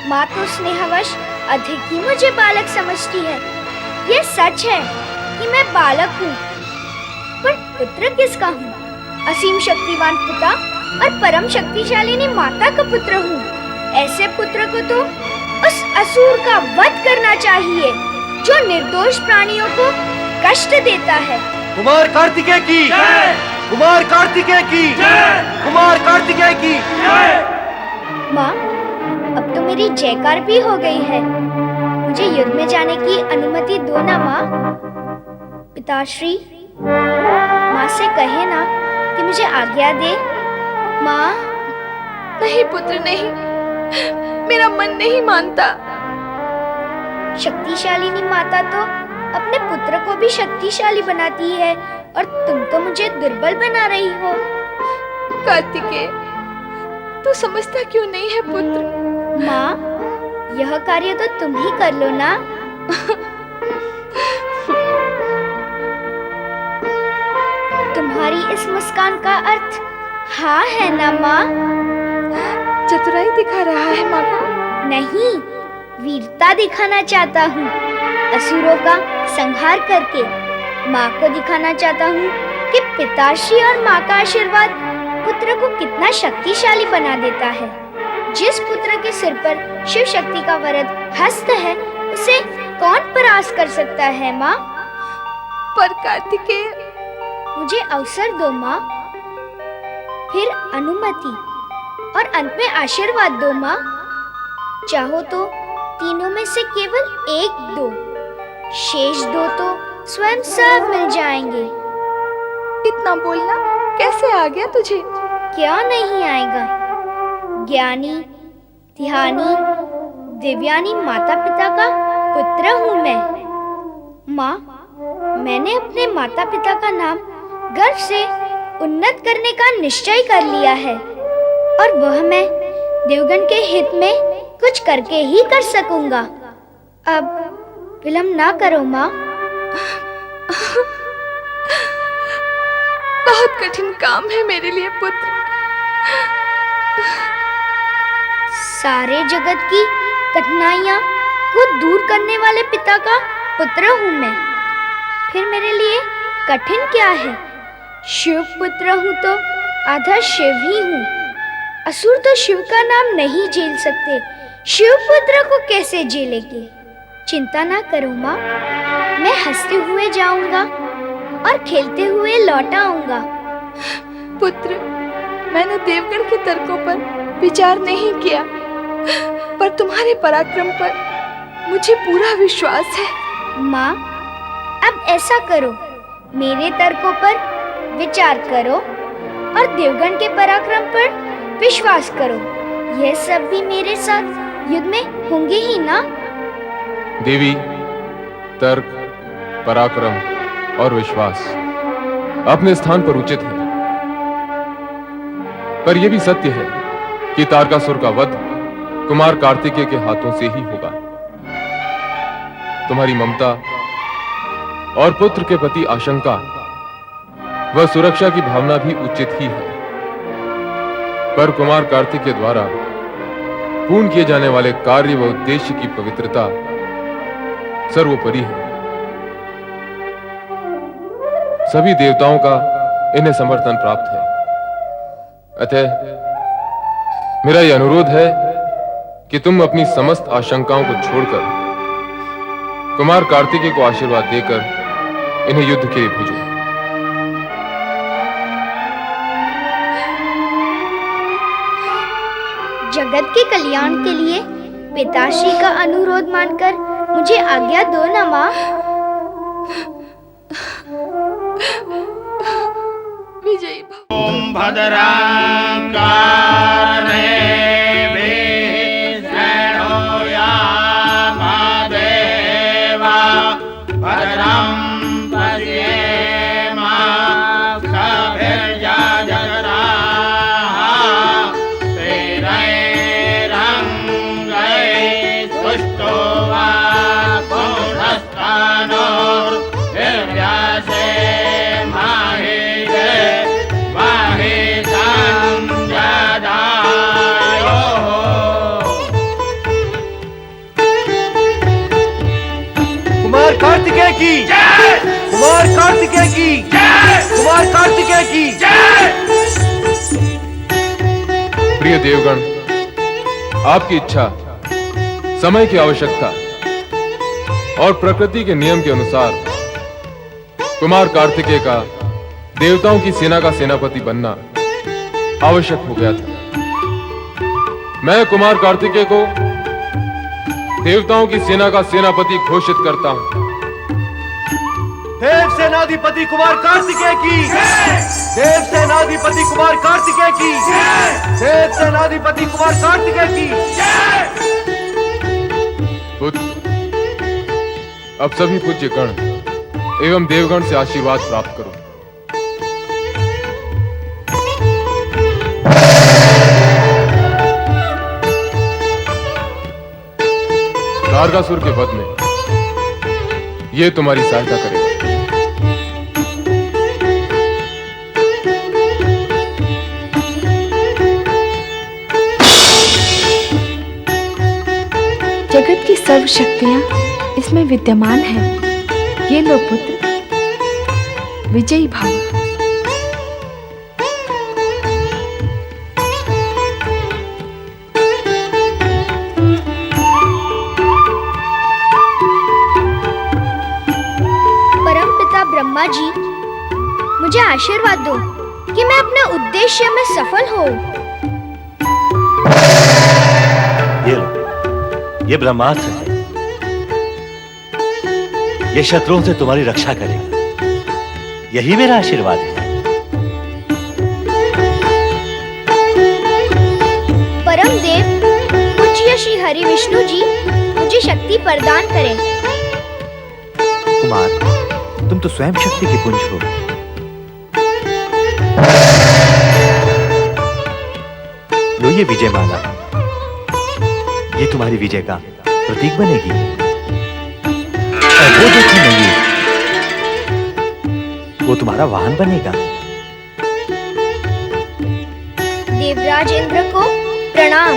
माँ तो स्नेहवश अधिक ही मुझे बालक समझती है। ये सच है कि मैं बालक हूँ, पर पुत्र किसका हूँ? असीम शक्तिवान पिता और परम शक्तिशालिनी माता का पुत्र हूँ। ऐसे पुत्र को तो उस असुर का वध करना चाहिए जो निर्दोष प्राणियों को कष्ट देता है। कुमार कार्तिकेय की जय! कुमार कार्तिकेय की जय! कुमार कार्तिकेय की जय! माँ, अब तो मेरी जयकार भी हो गई है। मुझे युद्ध में जाने की अनुमति दो ना माँ। पिताश्री, माँ से कहे ना कि मुझे आज्ञा दे। माँ। नहीं पुत्र, नहीं, मेरा मन नहीं मानता। शक्तिशालिनी माता तो अपने पुत्र को भी शक्तिशाली बनाती है और तुम तो मुझे दुर्बल बना रही हो। कार्तिकेय, तू समझता क्यों नहीं है पुत्र? माँ, यह कार्य तो तुम ही कर लो ना। तुम्हारी इस मुस्कान का अर्थ हाँ है ना माँ? चतुराई दिखा रहा है माँ को? नहीं, वीरता दिखाना चाहता हूँ। असुरों का संहार करके माँ को दिखाना चाहता हूँ कि पिताश्री और माँ का आशीर्वाद पुत्र को कितना शक्तिशाली बना देता है। जिस पुत्र के सिर पर शिव शक्ति का वरद हस्त है, उसे कौन परास्त कर सकता है माँ? पर कार्तिकेय, मुझे अवसर दो माँ, फिर अनुमति और अंत में आशीर्वाद दो माँ। चाहो तो तीनों में से केवल एक दो, शेष दो तो स्वयं सब मिल जाएंगे। इतना बोलना कैसे आ गया तुझे? क्या नहीं आएगा? ज्ञानी, ध्यानी, दिव्यानी माता पिता का पुत्र हूँ मैं। माँ, मैंने अपने माता पिता का नाम गर्व से उन्नत करने का निश्चय कर लिया है और वह मैं देवगण के हित में कुछ करके ही कर सकूंगा। अब विलम्ब ना करो माँ। बहुत कठिन काम है मेरे लिए पुत्र। सारे जगत की कठिनाइयाँ को दूर करने वाले पिता का पुत्र हूँ मैं। फिर मेरे लिए कठिन क्या है? शिव पुत्र हूँ तो आधा शिव ही हूँ। असुर तो शिव का नाम नहीं झेल सकते, शिव पुत्र को कैसे झेलेंगे? चिंता ना करो माँ, मैं हंसते हुए जाऊंगा और खेलते हुए लौट आऊंगा। पुत्र, मैंने देवगण के तर्कों पर विचार नहीं किया, पर तुम्हारे पराक्रम पर मुझे पूरा विश्वास है। माँ, अब ऐसा करो, मेरे तर्कों पर विचार करो और देवगण के पराक्रम पर विश्वास करो। यह सब भी मेरे साथ युद्ध में होंगे ही ना? देवी, तर्क, पराक्रम और विश्वास अपने स्थान पर उचित है, पर यह भी सत्य है कि तारकासुर का वध कुमार कार्तिकेय के हाथों से ही होगा। तुम्हारी ममता और पुत्र के प्रति आशंका व सुरक्षा की भावना भी उचित ही है, पर कुमार कार्तिकेय द्वारा पूर्ण किए जाने वाले कार्य व उद्देश्य की पवित्रता सर्वोपरि है। सभी देवताओं का इन्हें समर्थन प्राप्त है। अतः मेरा यह अनुरोध है कि तुम अपनी समस्त आशंकाओं को छोड़कर कुमार कार्तिकेय को आशीर्वाद देकर इन्हें युद्ध के लिए भेजो। जगत के कल्याण के लिए पिताश्री का अनुरोध मानकर मुझे आज्ञा दो ना माँ। विजयी भव। ओम भद्रं कारणे भद्रं पश्येम कार्तिकेय की कुमार कार्तिकेय की कुमार कार्तिकेय की प्रिय देवगण, आपकी इच्छा, समय की आवश्यकता और प्रकृति के नियम के अनुसार कुमार कार्तिकेय का देवताओं की सेना का सेनापति बनना आवश्यक हो गया था। मैं कुमार कार्तिकेय को देवताओं की सेना का सेनापति घोषित करता हूं। देव सेनाधिपति कुमार कार्तिकेय की देव सेनाधिपति कुमार कार्तिकेय की देव सेनाधिपति कुमार कार्तिकेय की। पुत्र, अब सभी पूज्य गण एवं देवगण से आशीर्वाद प्राप्त करो। तारकासुर के वध में यह तुम्हारी सहायता करेगा। जगत की सर्व शक्तियां इसमें विद्यमान हैं। ये लो पुत्र, विजयी भव। परमपिता ब्रह्मा जी, मुझे आशीर्वाद दो कि मैं अपने उद्देश्य में सफल हो। ये लो, ये ब्रह्मास्त्र है। ये शत्रुओं से तुम्हारी रक्षा करेगा। यही मेरा आशीर्वाद है। परम देव पूज्य श्री हरि विष्णु जी मुझे शक्ति प्रदान करें। कुमार, तुम तो स्वयं शक्ति की पुंज हो। लो ये विजय माला, ये तुम्हारी विजय का प्रतीक बनेगी। और वो देखो मयूर, वो तुम्हारा वाहन बनेगा। देवराज इंद्र को प्रणाम।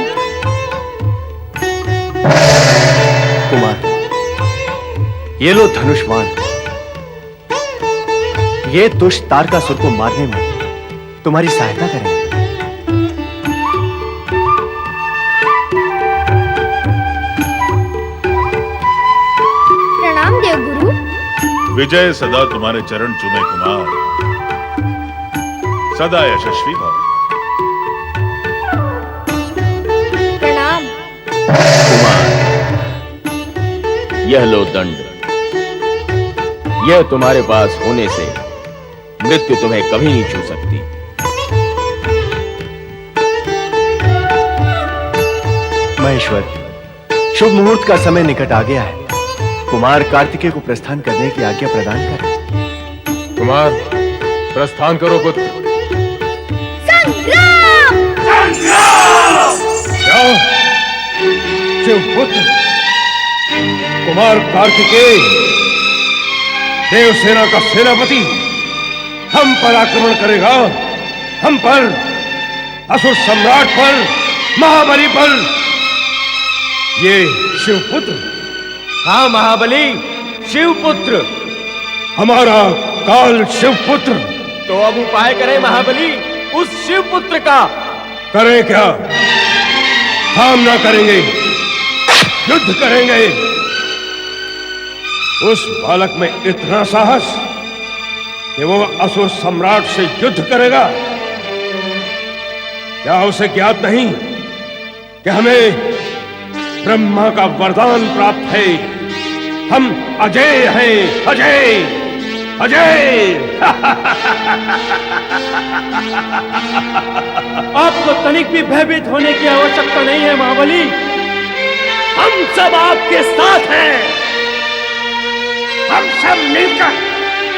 कुमार, ये लो धनुष बाण। ये दुष्ट तारकासुर को मारने में तुम्हारी सहायता करेंगे। प्रणाम देवगुरु। विजय सदा तुम्हारे चरण चूमे कुमार, सदा यशस्वी भव। प्रणाम। कुमार, यह लो दंड। यह तुम्हारे पास होने से मृत्यु तुम्हें कभी नहीं छू सकती। महेश्वर, शुभ मुहूर्त का समय निकट आ गया है। कुमार कार्तिकेय को प्रस्थान करने की आज्ञा प्रदान करें। कुमार, प्रस्थान करो पुत्र। संग्राम! जाओ, शिवपुत्र कुमार कार्तिकेय, देवसेना का सेनापति हम पर आक्रमण करेगा। हम पर, असुर सम्राट पर, महाबली पर। ये शिवपुत्र, हाँ महाबली, शिवपुत्र। हमारा काल शिवपुत्र। तो अब उपाय करें महाबली उस शिवपुत्र का। करें क्या? सामना करेंगे, युद्ध करेंगे। उस बालक में इतना साहस कि वो असुर सम्राट से युद्ध करेगा। क्या उसे ज्ञात नहीं कि हमें ब्रह्मा का वरदान प्राप्त है? हम अजय हैं, अजय, अजय। आपको तनिक भी भयभीत होने की आवश्यकता नहीं है महाबली। हम सब आपके साथ हैं। हम सब मिलकर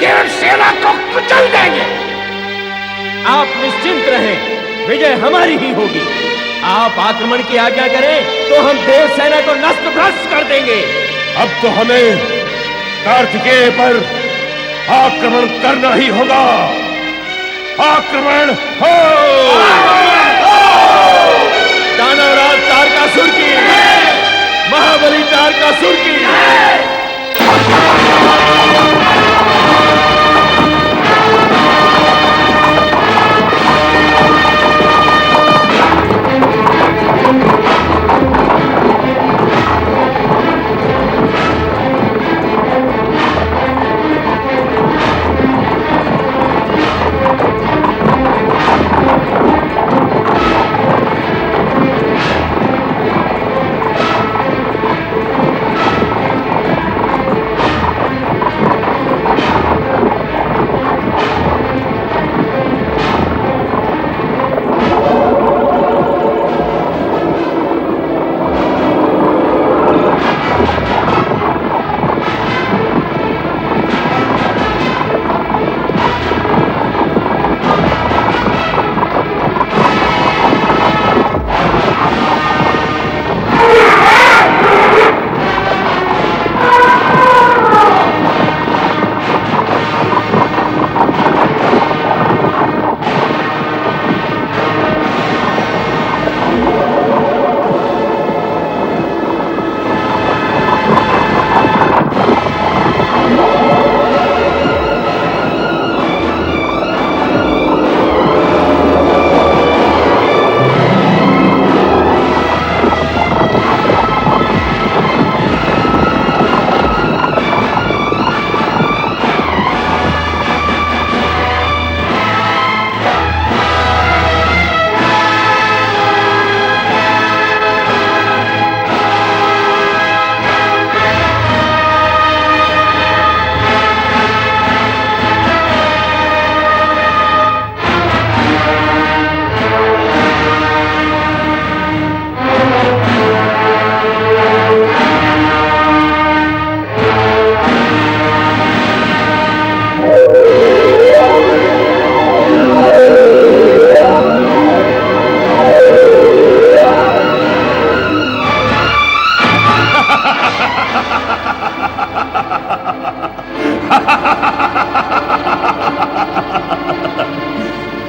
देवसेना को कुचल देंगे। आप निश्चिंत रहें, विजय हमारी ही होगी। आप आक्रमण की आज्ञा करें तो हम देवसेना को नष्ट भ्रष्ट कर देंगे। अब तो हमें कार्तिकेय पर आक्रमण करना ही होगा। आक्रमण हो! दानवराज तारकासुर की, महाबली तारकासुर की।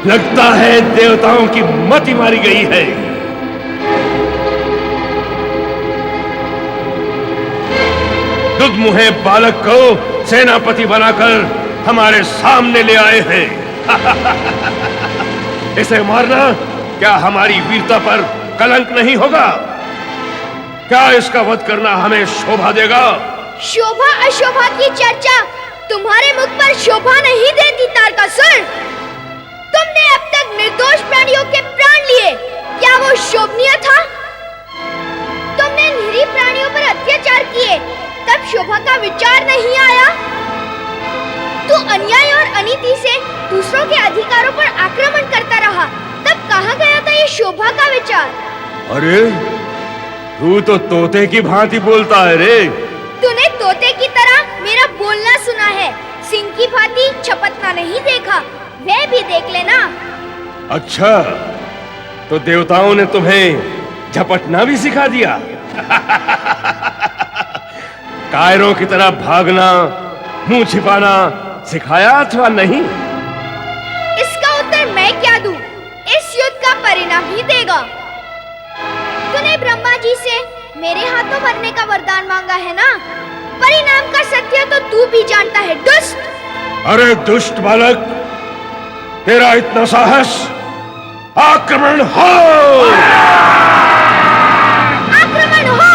लगता है देवताओं की मति मारी गई है। दुधमुहे बालक को सेनापति बनाकर हमारे सामने ले आए हैं। इसे मारना क्या हमारी वीरता पर कलंक नहीं होगा? क्या इसका वध करना हमें शोभा देगा? शोभा अशोभा की चर्चा तुम्हारे मुख पर शोभा नहीं देती तारकासुर। तुमने अब तक निर्दोष प्राणियों के प्राण लिए, क्या वो शोभनीय था? तुमने निरीह प्राणियों पर अत्याचार किए, तब शोभा का विचार नहीं आया? तू अन्याय और अनीति से दूसरों के अधिकारों पर आक्रमण करता रहा, तब कहाँ गया था ये शोभा का विचार? अरे तू तो तोते की भांति बोलता है रे। तूने तोते की तरह मेरा बोलना सुना है, सिंह की भांति छपटना नहीं देखा, वह भी देख लेना। अच्छा, तो देवताओं ने तुम्हें झपटना भी सिखा दिया? कायरों की तरह भागना, मुंह छिपाना सिखाया अथवा नहीं? इसका उत्तर मैं क्या दूं? इस युद्ध का परिणाम ही देगा। तूने ब्रह्मा जी से मेरे हाथों मरने का वरदान मांगा है ना? परिणाम का सत्य तो तू भी जानता है, दुष्ट। अरे दुष्ट बालक, तेरा इतना साहस! आक्रमण हो! आक्रमण हो!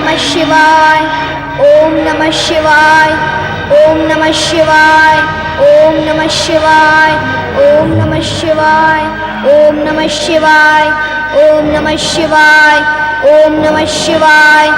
नमः शिवाय, ओम नमः शिवाय, ओम नमः शिवाय, ओम नमः शिवाय, ओम नमः शिवाय, ओम नमः शिवाय, ओम नमः शिवाय, ओम नमः शिवाय।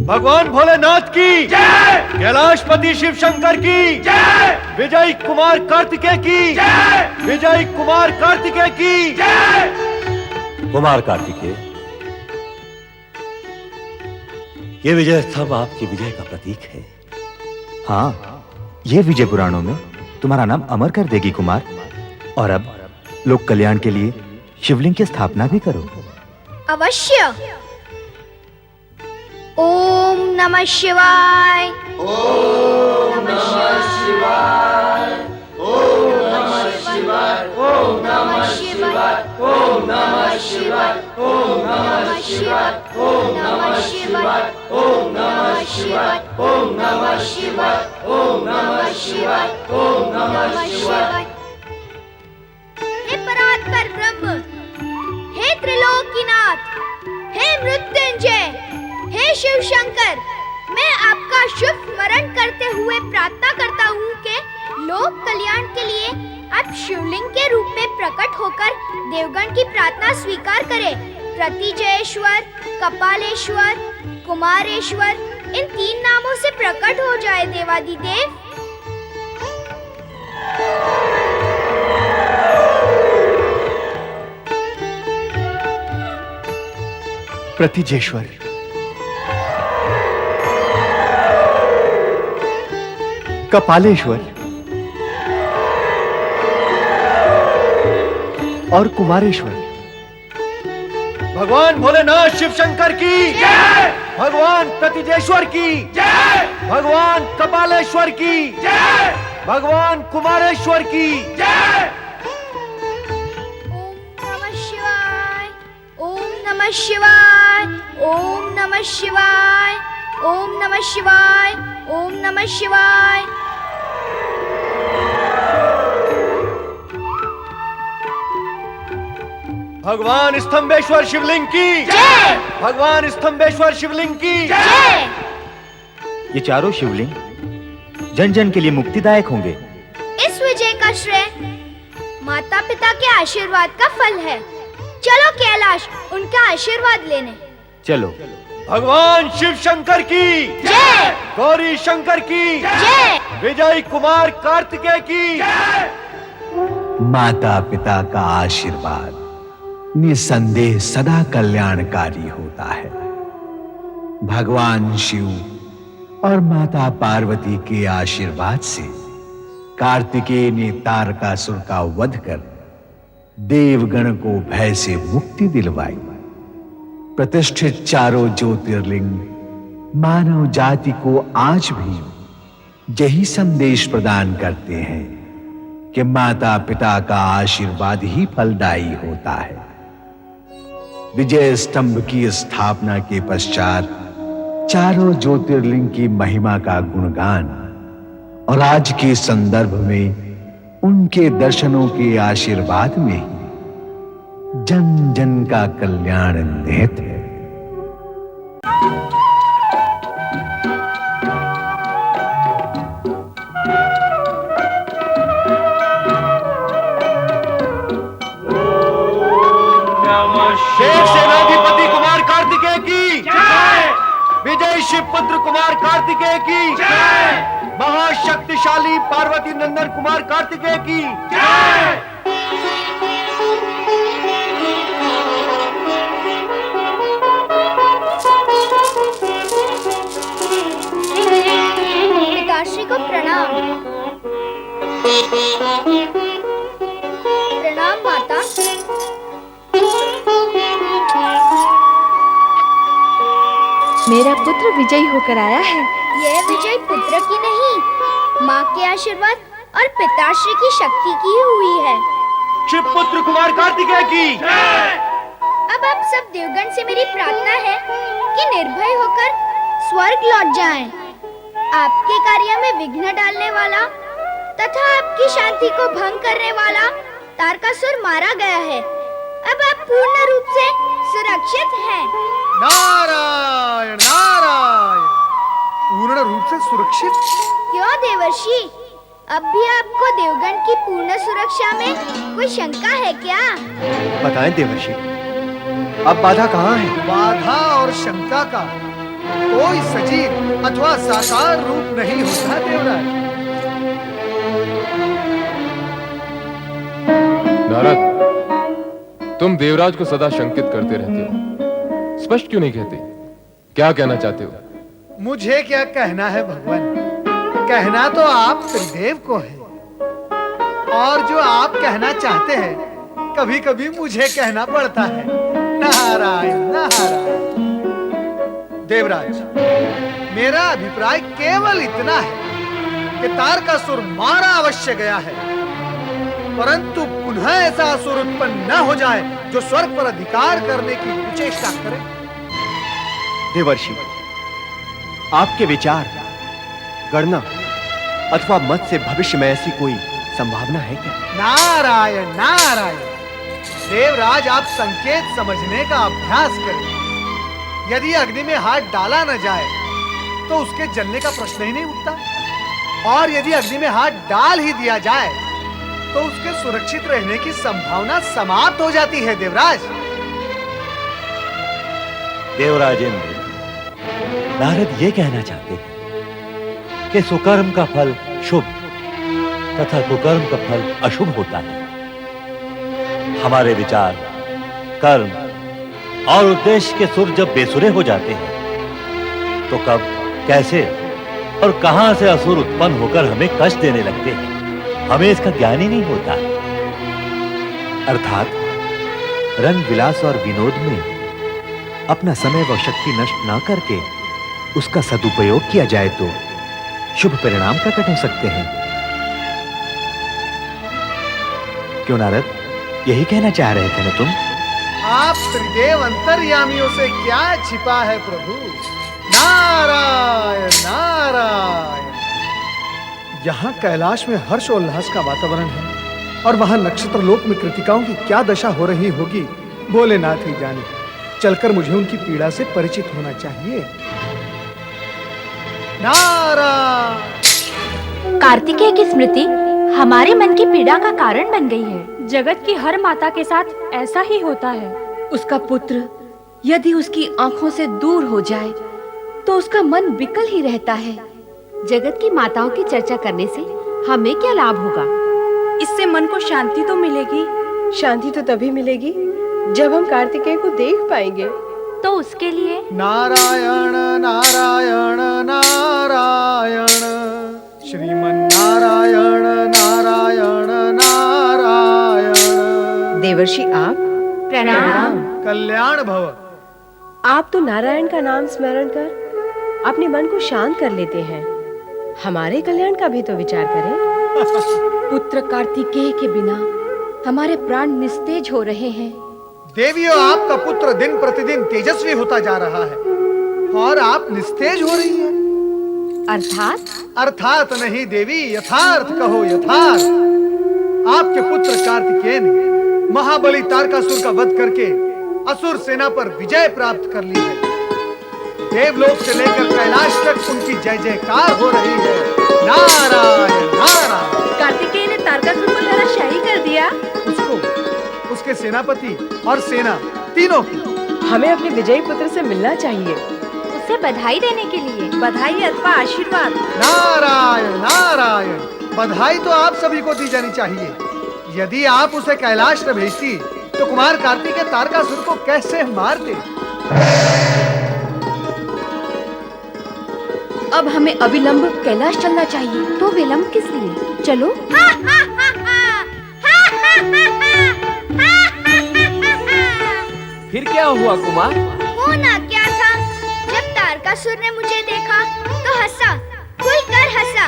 भगवान भोलेनाथ की जय, कैलाशपति शिव शंकर की जय, विजय कुमार कार्तिकेय की जय, विजय कुमार कार्तिकेय की जय। कुमार कार्तिकेय, ये विजय स्तंभ आपकी विजय का प्रतीक है। हाँ, ये विजय पुराणों में तुम्हारा नाम अमर कर देगी कुमार। और अब लोक कल्याण के लिए शिवलिंग की स्थापना भी करो। अवश्य। ओम नमः शिवाय, ओम नमः शिवाय, ओम नमः शिवाय, ओम नमः शिवाय, ओम नमः शिवाय, ओम नमः शिवाय, ओम नमः शिवाय, ओम नमः शिवाय, ओम नमः शिवाय, ओम नमः शिवाय, ओम नमः शिवाय। हे परात्पर ब्रह्म, हे त्रिलोकीनाथ, हे मृत्युंजय, हे शिव शंकर, मैं आपका शुभ स्मरण करते हुए प्रार्थना करता हूँ कि लोक कल्याण के लिए आप शिवलिंग के रूप में प्रकट होकर देवगण की प्रार्थना स्वीकार करें। प्रतिजयेश्वर, कपालेश्वर, कुमारेश्वर, इन 3 नामों से प्रकट हो जाए देवादिदेव। प्रतिजेश्वर, कपालेश्वर और कुमारेश्वर। भगवान भोलेनाथ शिव शंकर की जय, भगवान प्रतिजेश्वर की जय, भगवान कपालेश्वर की जय, भगवान कुमारेश्वर की जय। ओम नमः शिवाय, ओम नमः शिवाय, ओम नमः शिवाय, ओम नमः शिवाय। भगवान स्तंभेश्वर शिवलिंग की जय, भगवान स्तंभेश्वर शिवलिंग की जय। ये चारों शिवलिंग जन जन के लिए मुक्तिदायक होंगे। इस विजय का श्रेय माता पिता के आशीर्वाद का फल है। चलो कैलाश उनका आशीर्वाद लेने। चलो। भगवान शिव शंकर की जय, गौरी शंकर की जय, विजय कुमार कार्तिकेय की जय। माता पिता का आशीर्वाद निसंदेह सदा कल्याणकारी होता है। भगवान शिव और माता पार्वती के आशीर्वाद से कार्तिकेय ने तारकासुर का वध कर देवगण को भय से मुक्ति दिलवाई। प्रतिष्ठित चारों ज्योतिर्लिंग मानव जाति को आज भी यही संदेश प्रदान करते हैं कि माता पिता का आशीर्वाद ही फलदायी होता है। विजय स्तंभ की स्थापना के पश्चात चारों ज्योतिर्लिंग की महिमा का गुणगान और आज के संदर्भ में उनके दर्शनों के आशीर्वाद में ही जन जन का कल्याण निहित है। शेष सेनाधिपति कुमार कार्तिकेय की जय, विजय शिवपुत्र कुमार कार्तिकेय की जय, महाशक्तिशाली पार्वती नंदन कुमार कार्तिकेय की जय। पिताश्री को प्रणाम। प्रणाम माता। मेरा पुत्र विजयी होकर आया है। यह विजय पुत्र की नहीं, माँ के आशीर्वाद और पिताश्री की शक्ति की हुई है। शिवपुत्र कुमार कार्तिकेय की जय। अब आप सब देवगण से मेरी प्रार्थना है कि निर्भय होकर स्वर्ग लौट जाएं। आपके कार्य में विघ्न डालने वाला तथा आपकी शांति को भंग करने वाला तारकासुर मारा गया है। अब आप पूर्ण रूप से सुरक्षित हैं। नारायण नारायण। पूर्ण रूप से सुरक्षित? क्यों देवर्षि, अब भी आपको देवगण की पूर्ण सुरक्षा में कोई शंका है क्या? बताएं देवर्षि, अब बाधा कहाँ है? बाधा और शंका का कोई सजीव अथवा साकार रूप नहीं होता देवराज। नारद, तुम देवराज को सदा शंकित करते रहते हो, स्पष्ट क्यों नहीं कहते? क्या कहना चाहते हो? मुझे क्या कहना है भगवान, कहना तो आप त्रिदेव को है, और जो आप कहना चाहते हैं कभी कभी मुझे कहना पड़ता है। नारायण नारायण। देवराज, मेरा अभिप्राय केवल इतना है कि तारकासुर मारा अवश्य गया है, परंतु पुनः ऐसा असुर उत्पन्न न हो जाए जो स्वर्ग पर अधिकार करने की कुचेष्टा करे। देवर्षि, आपके विचार, गणना अथवा मत से भविष्य में ऐसी कोई संभावना है क्या? नारायण नारायण। देवराज, आप संकेत समझने का अभ्यास करें। यदि अग्नि में हाथ डाला न जाए तो उसके जलने का प्रश्न ही नहीं उठता, और यदि अग्नि में हाथ डाल ही दिया जाए तो उसके सुरक्षित रहने की संभावना समाप्त हो जाती है। देवराज, देवराजेंद्र, नारद ये कहना चाहते हैं कि सुकर्म का फल शुभ तथा कुकर्म का फल अशुभ होता है। हमारे विचार, कर्म और उद्देश्य के सुर जब बेसुरे हो जाते हैं तो कब, कैसे और कहां से असुर उत्पन्न होकर हमें कष्ट देने लगते हैं, हमें इसका ज्ञान ही नहीं होता। अर्थात रंग विलास और विनोद में अपना समय व शक्ति नष्ट ना करके उसका सदुपयोग किया जाए तो शुभ परिणाम प्रकट हो सकते हैं। क्यों नारद, यही कहना चाह रहे थे ना तुम? आप त्रिदेव अंतर्यामियों से क्या छिपा है प्रभु। नारायण नारायण। यहाँ कैलाश में हर्षोल्लास का वातावरण है, और वहां नक्षत्र लोक में कृतिकाओं की क्या दशा हो रही होगी भोलेनाथ ही जाने। चलकर मुझे उनकी पीड़ा से परिचित होना चाहिए। नारायण। कार्तिकेय की स्मृति हमारे मन की पीड़ा का कारण बन गई है। जगत की हर माता के साथ ऐसा ही होता है। उसका पुत्र यदि उसकी आंखों से दूर हो जाए तो उसका मन विकल ही रहता है। जगत की माताओं की चर्चा करने से हमें क्या लाभ होगा? इससे मन को शांति तो मिलेगी। शांति तो तभी मिलेगी जब हम कार्तिकेय को देख पाएंगे। तो उसके लिए नारायण नारायण नारायण, श्रीमन नारायण नारायण नारायण। देवर्षि, आप प्रणाम। कल्याण भव। आप तो नारायण का नाम स्मरण कर अपने मन को शांत कर लेते हैं। हमारे कल्याण का भी तो विचार करें। पुत्र कार्तिकेय के बिना हमारे प्राण निस्तेज हो रहे हैं। देवियों, आपका पुत्र दिन प्रतिदिन तेजस्वी होता जा रहा है और आप निस्तेज हो रही हैं। अर्थात नहीं देवी, यथार्थ कहो, यथार्थ। आपके पुत्र कार्तिकेय ने महाबली तारकासुर का वध करके असुर सेना पर विजय प्राप्त कर ली है। देवलोक से लेकर कैलाश तक उनकी जय जयकार हो रही है। नारायण नारायण। कार्तिकेय ने तारकासुर को धराशायी कर दिया। उसको, उसके सेनापति और सेना तीनों को। हमें अपने विजयी पुत्र से मिलना चाहिए, उसे बधाई देने के लिए। बधाई अथवा आशीर्वाद। नारायण नारायण। बधाई तो आप सभी को दी जानी चाहिए। यदि आप उसे कैलाश न भेजती तो कुमार कार्तिकेय तारकासुर को कैसे मारते। अब हमें अविलंब कैलाश चलना चाहिए। तो विलंब किस लिए? चलो। फिर क्या हुआ कुमार? होना क्या था, जब तारकासुर ने मुझे देखा तो हंसा, खुलकर हंसा।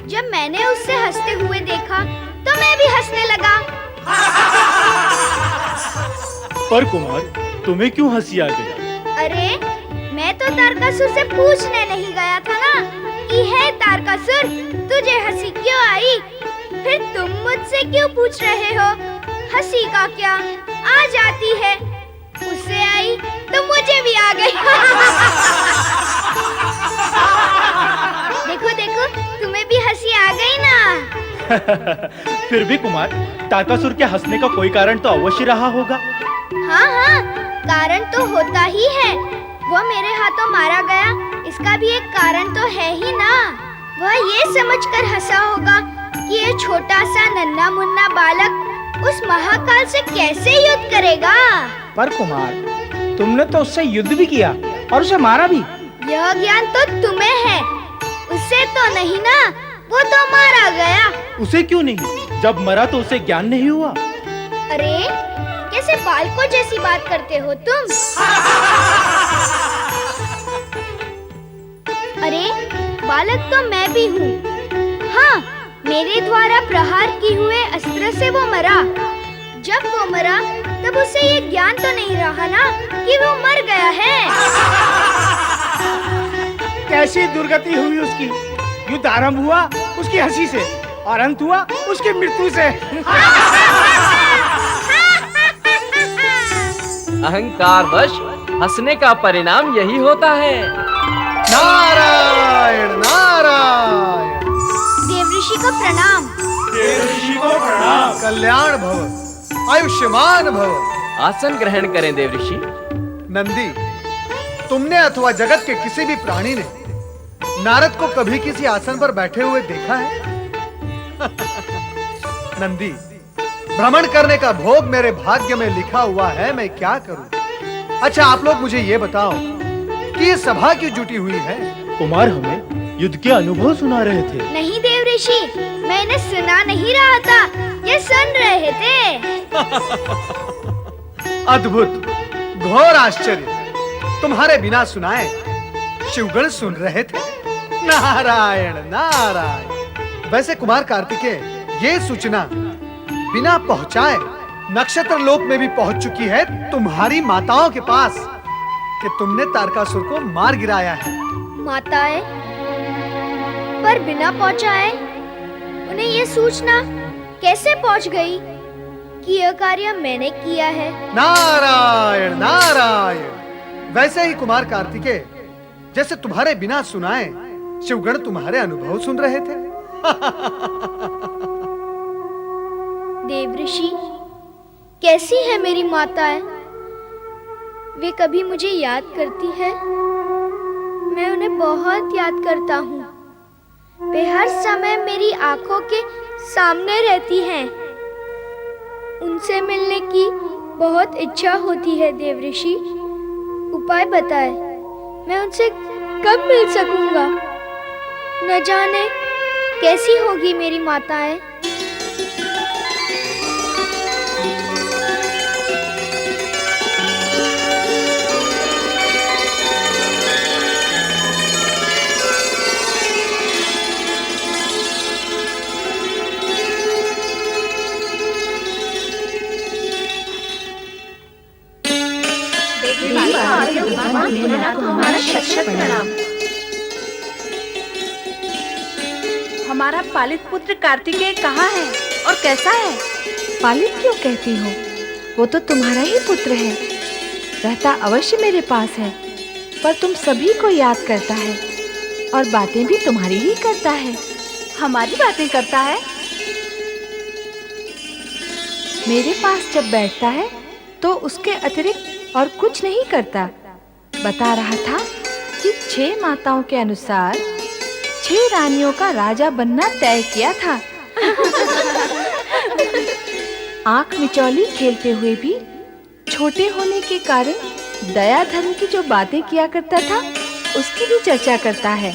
जब मैंने उससे हंसते हुए देखा तो मैं भी हंसने लगा। पर कुमार, तुम्हें क्यों हंसी आ गई? अरे मैं तो तारकासुर से पूछने नहीं गया था ना कि हे तारकासुर, तुझे हंसी क्यों आई? फिर तुम मुझसे क्यों पूछ रहे हो? हंसी का क्या, आ जाती है। उससे आई तो मुझे भी आ गई। देखो देखो, तुम्हें भी हंसी आ गई ना। फिर भी कुमार, तारकासुर के हंसने का कोई कारण तो अवश्य रहा होगा। हाँ हाँ, कारण तो होता ही है। वो मेरे हाथों मारा गया, इसका भी एक कारण तो है ही ना। वह ये समझकर हंसा होगा कि ये छोटा सा नन्हा मुन्ना बालक उस महाकाल से कैसे युद्ध करेगा। पर कुमार, तुमने तो उससे युद्ध भी किया और उसे मारा भी। यह ज्ञान तो तुम्हें है, उससे तो नहीं ना। वो तो मारा गया। उसे क्यों नहीं? जब मरा तो उसे ज्ञान नहीं हुआ। अरे कैसे बालकों जैसी बात करते हो तुम? अरे बालक तो मैं भी हूँ। हाँ, मेरे द्वारा प्रहार किए हुए अस्त्र से वो मरा। जब वो मरा तब उसे ये ज्ञान तो नहीं रहा ना कि वो मर गया है। कैसी दुर्गति हुई उसकी। युद्ध आरंभ हुआ उसकी हंसी से और अंत हुआ उसकी मृत्यु से। अहंकारवश हंसने का परिणाम यही होता है। नारायण नारायण। देवऋषि को प्रणाम। देवऋषि को प्रणाम। कल्याण भव, आयुष्मान भव। आसन ग्रहण करें देवऋषि। नंदी, तुमने अथवा जगत के किसी भी प्राणी ने नारद को कभी किसी आसन पर बैठे हुए देखा है? नंदी, भ्रमण करने का भोग मेरे भाग्य में लिखा हुआ है, मैं क्या करूं? अच्छा आप लोग मुझे ये बताओ कि ये सभा क्यों जुटी हुई है? कुमार हमें युद्ध के अनुभव सुना रहे थे। नहीं देवऋषि, मैंने सुना नहीं रहा था, ये सुन रहे थे। अद्भुत, घोर आश्चर्य। तुम्हारे बिना सुनाए शिवगण सुन रहे थे। नारायण नारायण। वैसे कुमार कार्तिकेय, ये सूचना बिना पहुंचाए नक्षत्र लोक में भी पहुंच चुकी है तुम्हारी माताओं के पास कि तुमने तारकासुर को मार गिराया है। माताएं? पर बिना पहुंचाए उन्हें ये सूचना कैसे पहुंच गई कि यह कार्य मैंने किया है? नारायण नारायण। वैसे ही कुमार कार्तिकेय, जैसे तुम्हारे बिना सुनाए शिवगण तुम्हारे अनुभव सुन रहे थे। देवऋषि, कैसी है मेरी माताएं? वे कभी मुझे याद करती है? मैं उन्हें बहुत याद करता हूँ। वे हर समय मेरी आंखों के सामने रहती हैं। उनसे मिलने की बहुत इच्छा होती है देवऋषि। उपाय बताएं, मैं उनसे कब मिल सकूंगा? न जाने कैसी होगी मेरी माताएं। प्रणाम। हमारा पालित पुत्र कार्तिकेय कहाँ है और कैसा है? पालित क्यों कहती हो? वो तो तुम्हारा ही पुत्र है। रहता अवश्य मेरे पास है, पर तुम सभी को याद करता है और बातें भी तुम्हारी ही करता है। हमारी बातें करता है? मेरे पास जब बैठता है तो उसके अतिरिक्त और कुछ नहीं करता। बता रहा था कि 6 माताओं के अनुसार 6 रानियों का राजा बनना तय किया था। आंख मिचौली खेलते हुए भी छोटे होने के कारण दया धर्म की जो बातें किया करता था उसकी भी चर्चा करता है।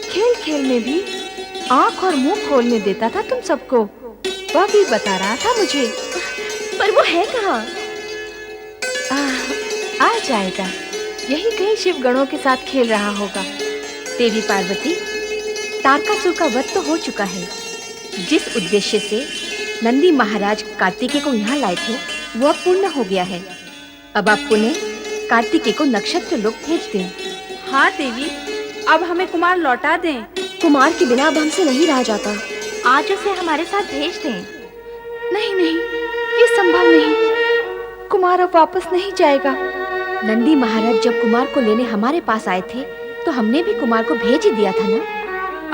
खेल खेल में भी आंख और मुंह खोलने देता था तुम सबको। वह भी बता रहा था मुझे। पर वो है कहाँ? आ जाएगा। यही कहीं शिव गणों के साथ खेल रहा होगा। देवी पार्वती, तारकासुर का वध तो हो चुका है। जिस उद्देश्य से नंदी महाराज कार्तिकेय को यहाँ लाए थे वो अब पूर्ण हो गया है। अब आप पुनः कार्तिकेय को नक्षत्र लोक भेज दें। हाँ देवी, अब हमें कुमार लौटा दें। कुमार के बिना अब हमसे नहीं रहा जाता। आज उसे हमारे साथ भेज दें। नहीं नहीं, ये संभव नहीं। कुमार अब वापस नहीं जाएगा। नंदी महाराज जब कुमार को लेने हमारे पास आए थे तो हमने भी कुमार को भेज ही दिया था ना।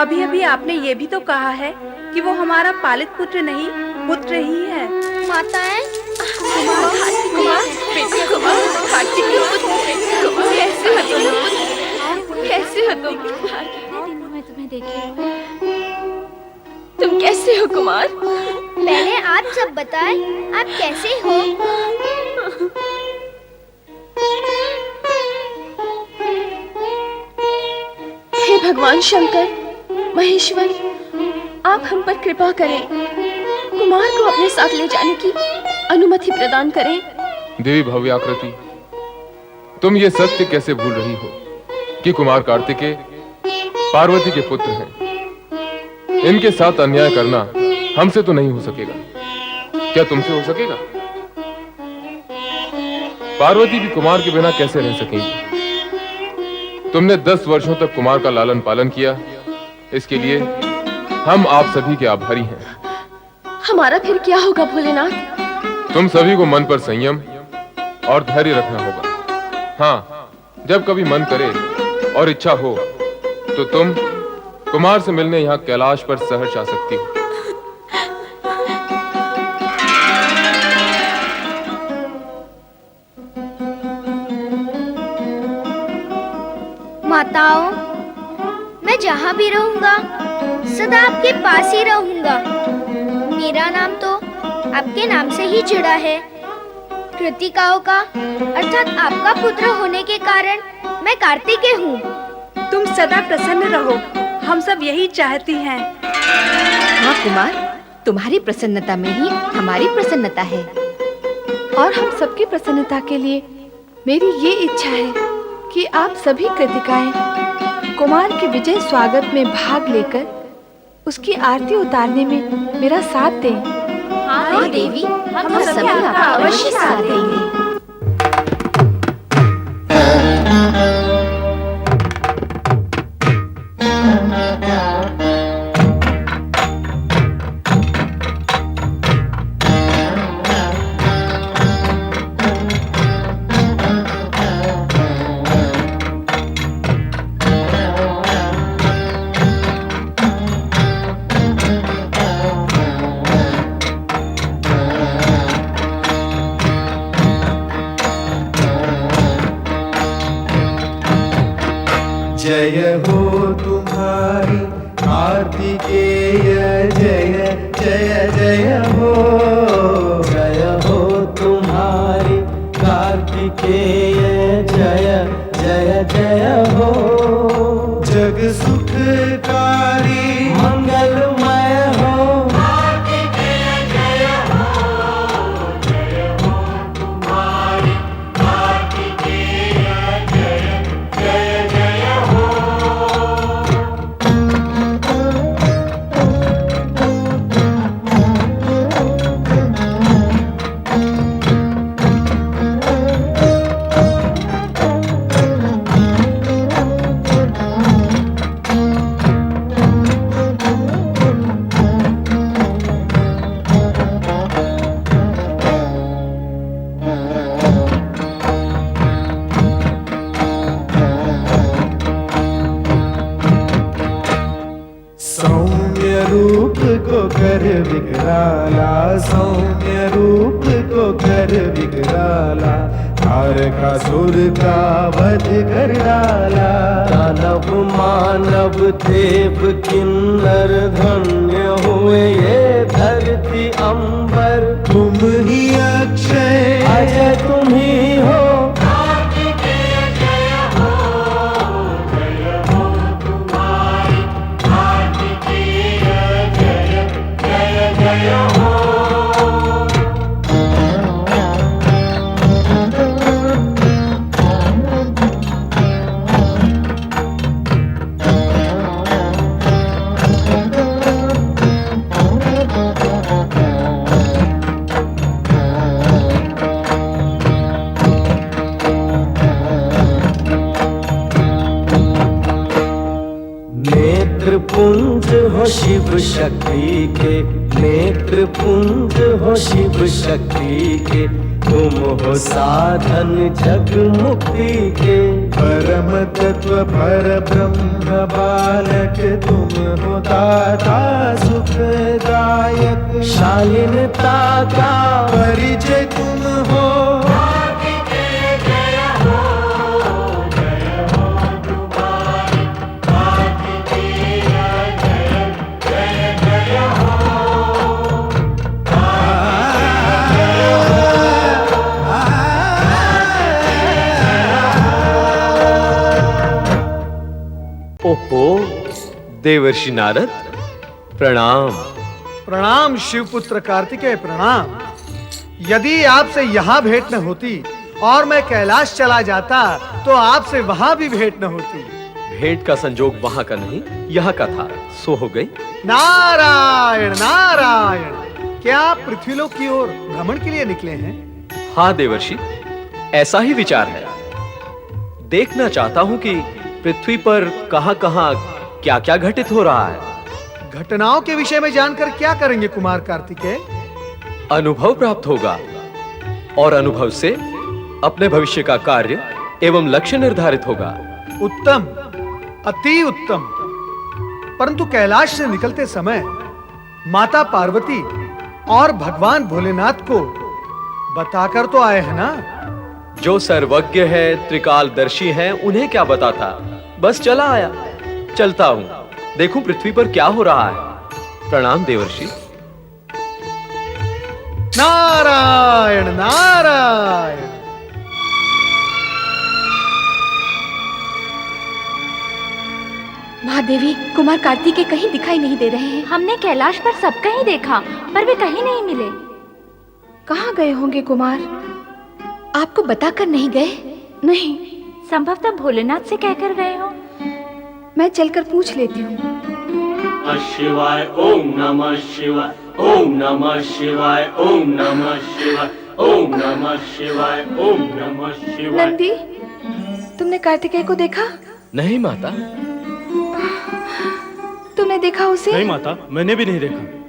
अभी अभी आपने ये भी तो कहा है कि वो हमारा पालित पुत्र नहीं, पुत्र ही है। माताएं, कैसे हो तुम? तुम्हें देखे। तुम कैसे हो कुमार? पहले आप सब बताएं, आप कैसे हो? हे भगवान शंकर, महेश्वर, आप हम पर कृपा करें। कुमार को अपने साथ ले जाने की अनुमति प्रदान करें। देवी भव्याकृति, तुम ये सत्य कैसे भूल रही हो कि कुमार कार्तिकेय पार्वती के पुत्र हैं। इनके साथ अन्याय करना हमसे तो नहीं हो सकेगा। क्या तुमसे हो सकेगा? पार्वती भी कुमार के बिना कैसे रह सकेंगी? तुमने 10 वर्षों तक कुमार का लालन पालन किया, इसके लिए हम आप सभी के आभारी हैं। हमारा फिर क्या होगा भोलेनाथ? तुम सभी को मन पर संयम और धैर्य रखना होगा। हाँ, जब कभी मन करे और इच्छा हो तो तुम कुमार से मिलने यहाँ कैलाश पर सहर्ष आ सकती हो। माताओं, मैं जहाँ भी रहूंगा सदा आपके पास ही रहूंगा। मेरा नाम तो आपके नाम से ही जुड़ा है। कृतिकाओं का अर्थात आपका पुत्र होने के कारण मैं कार्तिकेय हूँ। तुम सदा प्रसन्न रहो, हम सब यही चाहती हैं। हाँ कुमार, तुम्हारी प्रसन्नता में ही हमारी प्रसन्नता है। और हम सबकी प्रसन्नता के लिए मेरी ये इच्छा है कि आप सभी कृतिकाएं कुमार के विजय स्वागत में भाग लेकर उसकी आरती उतारने में मेरा साथ दें। हाँ देवी, हम सभी आपका अवश्य साथ देंगे। जय हो तुम्हारी कार्तिकेय, जय जय जय हो। जय हो तुम्हारी कार्तिकेय, जय जय जय हो। जग सुखकारी मंगलमय हो। कार्तिकेय जय हो। जय हो तुम्हारी कार्तिकेय, जय जय जय हो। विकराला, सौम्य रूप को कर विकराला, तारकासुर का वध कर डाला। दानव मानव देव किन्नर धन्य हुए ये धरती अंबर, तुम ही अक्षय अजय तुम ही हो। पुंज हो शिव शक्ति के, नेत्र पुंज हो शिव शक्ति के, तुम हो साधन जग मुक्ति के। परम तत्व पर ब्रह्म बालक तुम हो दाता सुखदायक, शालीनता का परिचय तुम हो। ओहो, देवर्षि नारद, प्रणाम। प्रणाम शिवपुत्र कार्तिकेय, प्रणाम। यदि आपसे यहाँ भेंट न होती और मैं कैलाश चला जाता तो आपसे वहाँ भी भेंट न होती। भेंट का संजोग वहाँ का नहीं, यहाँ का था, सो हो गई। नारायण नारायण, क्या आप पृथ्वीलोक की ओर भ्रमण के लिए निकले हैं? हाँ देवर्षि, ऐसा ही विचार है। देखना चाहता हूँ कि पृथ्वी पर कहां-कहां क्या-क्या घटित हो रहा है। घटनाओं के विषय में जानकर क्या करेंगे कुमार कार्तिकेय? अनुभव प्राप्त होगा और अनुभव से अपने भविष्य का कार्य एवं लक्ष्य निर्धारित होगा। उत्तम, अति उत्तम। परंतु कैलाश से निकलते समय माता पार्वती और भगवान भोलेनाथ को बताकर तो आए हैं ना? जो सर्वज्ञ है, त्रिकालदर्शी है, उन्हें क्या बताता, बस चला आया। चलता हूं, देखूं पृथ्वी पर क्या हो रहा है। प्रणाम देवर्षि। नारायण नारायण। महादेवी, कुमार कार्तिकेय कहीं दिखाई नहीं दे रहे हैं। हमने कैलाश पर सब कहीं देखा, पर वे कहीं नहीं मिले। कहाँ गए होंगे कुमार? आपको बताकर नहीं गए? नहीं, संभवतः भोलेनाथ से कहकर गए हो। मैं चलकर पूछ लेती हूँ। शिवाय ओम नमः शिवाय, ओम नमः शिवाय, ओम नमः शिवाय, ओम नमः शिवाय, ओम नमः शिवाय। नंदी, तुमने कार्तिकेय को देखा? नहीं माता। तुमने देखा उसे? नहीं माता, मैंने भी नहीं देखा।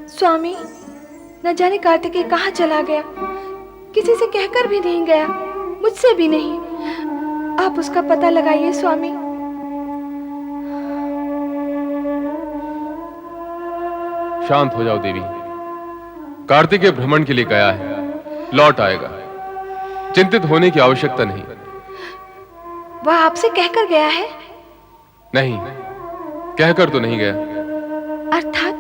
स्वामी, न जाने कार्तिकेय कहाँ चला गया। किसी से कहकर भी नहीं गया, मुझसे भी नहीं। आप उसका पता लगाइए स्वामी। शांत हो जाओ देवी। कार्तिकेय भ्रमण के लिए गया है, लौट आएगा। चिंतित होने की आवश्यकता नहीं। वह आपसे कहकर गया है? नहीं, कहकर तो नहीं गया। अर्थात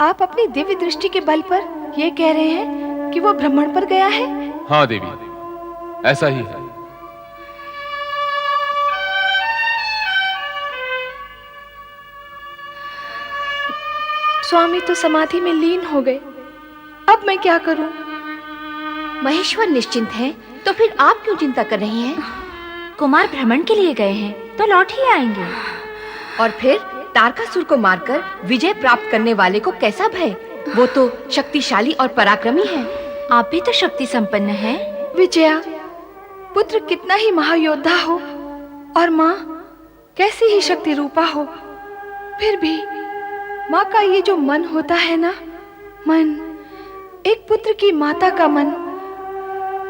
आप अपनी दिव्य दृष्टि के बल पर यह कह रहे हैं कि वो भ्रमण पर गया है? हाँ देवी, ऐसा ही है। स्वामी तो समाधि में लीन हो गए। अब मैं क्या करूं? महेश्वर निश्चिंत हैं, तो फिर आप क्यों चिंता कर रही हैं? कुमार भ्रमण के लिए गए हैं, तो लौट ही आएंगे। और फिर तारकासुर को मारकर विजय प्राप्त करने वाले को कैसा भय? वो तो शक्तिशाली और पराक्रमी है। आप भी तो शक्ति संपन्न हैं। विजया, पुत्र कितना ही महायोद्धा हो और माँ कैसी ही शक्ति रूपा हो, फिर भी माँ का ये जो मन होता है ना, मन, एक पुत्र की माता का मन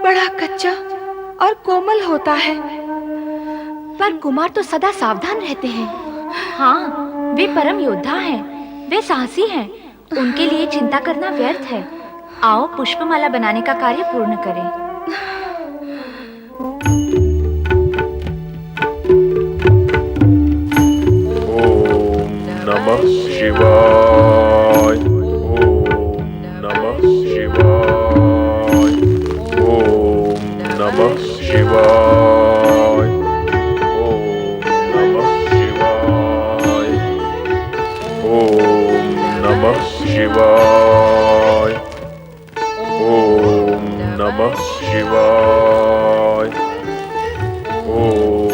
बड़ा कच्चा और कोमल होता है। पर कुमार तो सदा सावधान रहते हैं। हाँ, वे परम योद्धा हैं, वे साहसी हैं। उनके लिए चिंता करना व्यर्थ है। आओ पुष्पमाला बनाने का कार्य पूर्ण करें। नमः शिवाय। ओम नमः शिवाय। ओम नमः शिवाय। ओम नमः शिवाय। ओम नमः शिवाय। ओम नमः शिवाय। ओम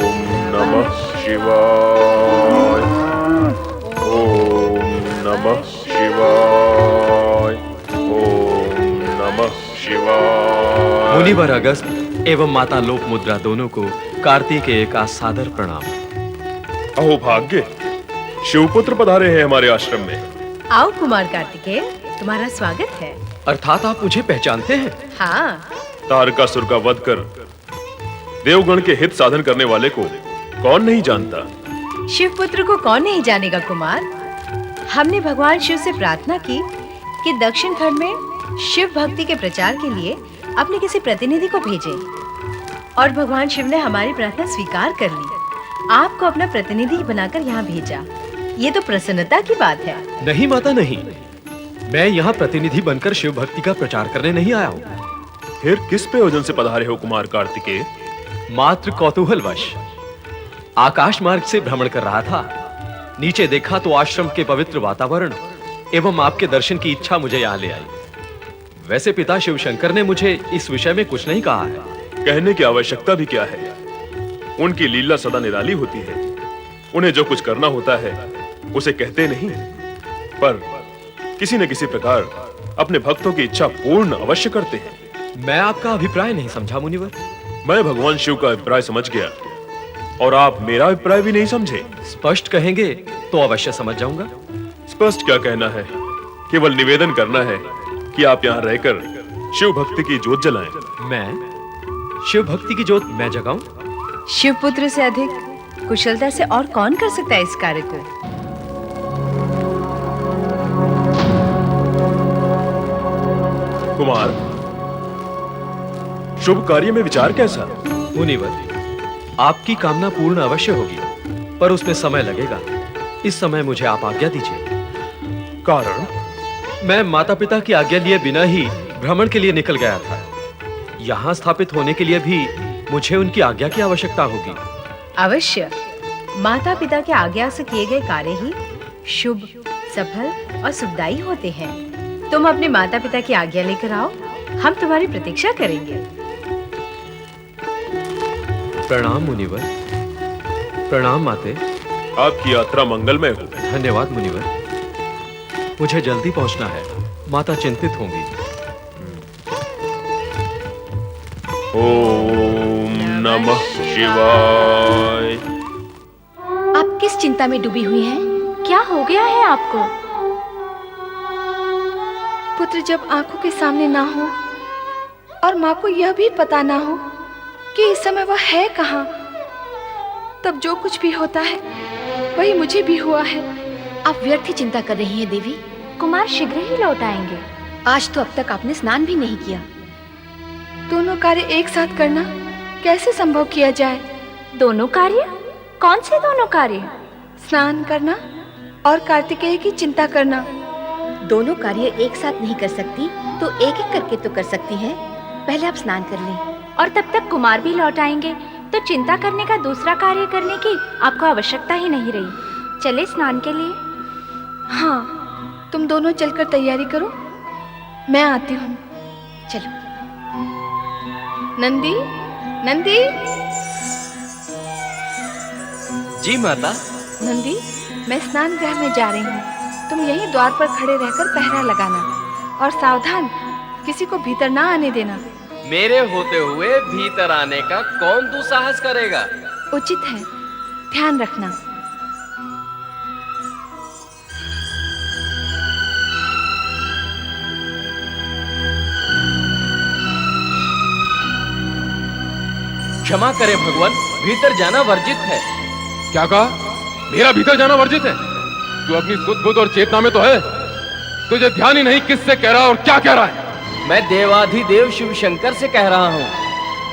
नमः शिवाय। ओम नमः शिवाय। मुनिवर अगस्त एवं माता लोक मुद्रा दोनों को कार्तिकेय का सादर प्रणाम। अहो भाग्य, शिवपुत्र पधारे हैं हमारे आश्रम में। आओ कुमार कार्तिकेय, तुम्हारा स्वागत है। अर्थात आप मुझे पहचानते हैं? हाँ। तारकासुर का वध कर देवगण के हित साधन करने वाले को कौन नहीं जानता। शिवपुत्र को कौन नहीं जानेगा कुमार। हमने भगवान शिव से प्रार्थना की कि दक्षिण खंड में शिव भक्ति के प्रचार के लिए अपने किसी प्रतिनिधि को भेजें, और भगवान शिव ने हमारी प्रार्थना स्वीकार कर ली। आपको अपना प्रतिनिधि बनाकर यहाँ भेजा। ये तो प्रसन्नता की बात है। नहीं माता नहीं, मैं यहाँ प्रतिनिधि बनकर शिव भक्ति का प्रचार करने नहीं आया हूँ। फिर किस प्रयोजन से पधारे हो कुमार कार्तिकेय? मात्र कौतूहलवश आकाश मार्ग से भ्रमण कर रहा था। नीचे देखा तो आश्रम के पवित्र वातावरण एवं आपके दर्शन की इच्छा मुझे यहाँ ले आई। वैसे पिता शिव शंकर ने मुझे इस विषय में कुछ नहीं कहा है। कहने की आवश्यकता भी क्या है। उनकी लीला सदा निराली होती है। उन्हें जो कुछ करना होता है उसे कहते नहीं, पर किसी न किसी प्रकार अपने भक्तों की इच्छा पूर्ण अवश्य करते हैं। मैं आपका अभिप्राय नहीं समझा मुनिवर। मैं भगवान शिव का अभिप्राय समझ गया, और आप मेरा अभिप्राय भी नहीं समझे। स्पष्ट कहेंगे तो अवश्य समझ जाऊंगा। स्पष्ट क्या कहना है, केवल निवेदन करना है कि आप यहाँ रहकर शिव भक्ति की ज्योत जलाएं। मैं शिव भक्ति की ज्योत मैं जगाऊं? शिवपुत्र से अधिक कुशलता से और कौन कर सकता है इस कार्य को। कुमार, शुभ कार्य में विचार कैसा? मुनिवर, आपकी कामना पूर्ण अवश्य होगी, पर उसमें समय लगेगा। इस समय मुझे आप आज्ञा दीजिए। कारण? मैं माता पिता की आज्ञा लिए बिना ही भ्रमण के लिए निकल गया था। यहाँ स्थापित होने के लिए भी मुझे उनकी आज्ञा की आवश्यकता होगी। अवश्य। माता पिता के आज्ञा से किए गए कार्य ही शुभ, सफल और सुखदायी होते हैं। तुम अपने माता पिता की आज्ञा लेकर आओ, हम तुम्हारी प्रतीक्षा करेंगे। प्रणाम मुनिवर। प्रणाम माते। आपकी यात्रा मंगलमय हो। धन्यवाद मुनिवर। मुझे जल्दी पहुंचना है, माता चिंतित होंगी। ओम नमः शिवाय। आप किस चिंता में डूबी हुई हैं? क्या हो गया है आपको? पुत्र जब आंखों के सामने ना हो और माँ को यह भी पता ना हो कि इस समय वह है कहाँ, तब जो कुछ भी होता है वही मुझे भी हुआ है। आप व्यर्थ ही चिंता कर रही हैं देवी। कुमार शीघ्र ही लौट आएंगे। आज तो अब तक आपने स्नान भी नहीं किया। दोनों कार्य एक साथ करना कैसे संभव किया जाए? दोनों कार्य? कौन से दोनों कार्य? स्नान करना और कार्तिकेय की चिंता करना। दोनों कार्य एक साथ नहीं कर सकती तो एक एक करके तो कर सकती हैं। पहले आप स्नान कर लें। और तब तक कुमार भी लौट आएंगे तो चिंता करने का दूसरा कार्य करने की आपको आवश्यकता ही नहीं रही। चले स्नान के लिए। हाँ, तुम दोनों चलकर तैयारी करो, मैं आती हूँ। चलो। नंदी, नंदी। जी माता। नंदी, मैं स्नान गृह में जा रही हूँ। तुम यहीं द्वार पर खड़े रहकर पहरा लगाना, और सावधान, किसी को भीतर ना आने देना। मेरे होते हुए भीतर आने का कौन दुस्साहस करेगा? उचित है, ध्यान रखना। क्षमा करें भगवान, भीतर जाना वर्जित है। क्या कहा? मेरा भीतर जाना वर्जित है? तू अपनी सुध बुध और चेतना में तो है? तुझे ध्यान ही नहीं किससे कह रहा और क्या कह रहा है? मैं देवाधिदेव शिव शंकर से कह रहा हूँ,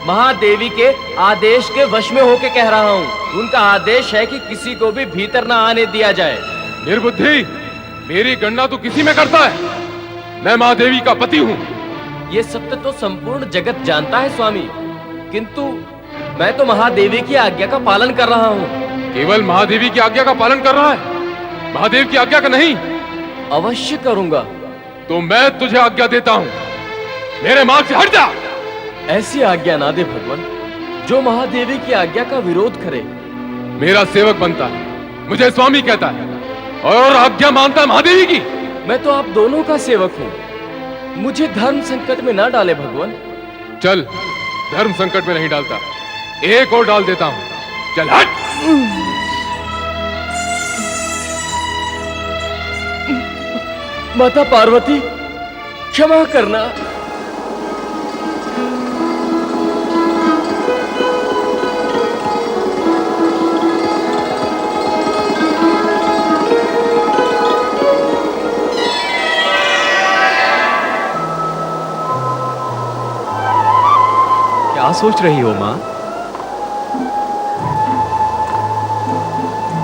महादेवी के आदेश के वश में होके कह रहा हूँ। उनका आदेश है कि किसी को भी भीतर ना आने दिया जाए। निर्बुद्धि, मेरी गणना तू किसी में करता है? मैं महादेवी का पति हूँ। ये सत्य तो संपूर्ण जगत जानता है स्वामी, किंतु मैं तो महादेवी की आज्ञा का पालन कर रहा हूँ। केवल महादेवी की आज्ञा का पालन कर रहा है, महादेव की आज्ञा का नहीं? अवश्य करूंगा। तो मैं तुझे आज्ञा देता हूँ, मेरे मार्ग से हट जा। ऐसी आज्ञा ना दे भगवान जो महादेवी की आज्ञा का विरोध करे। मेरा सेवक बनता है, मुझे स्वामी कहता है और आज्ञा मानता है महादेवी की। मैं तो आप दोनों का सेवक हूँ, मुझे धर्म संकट में ना डाले भगवान। चल, धर्म संकट में नहीं डालता, एक और डाल देता हूँ। चल हट। माता पार्वती, क्षमा करना। क्या सोच रही हो माँ?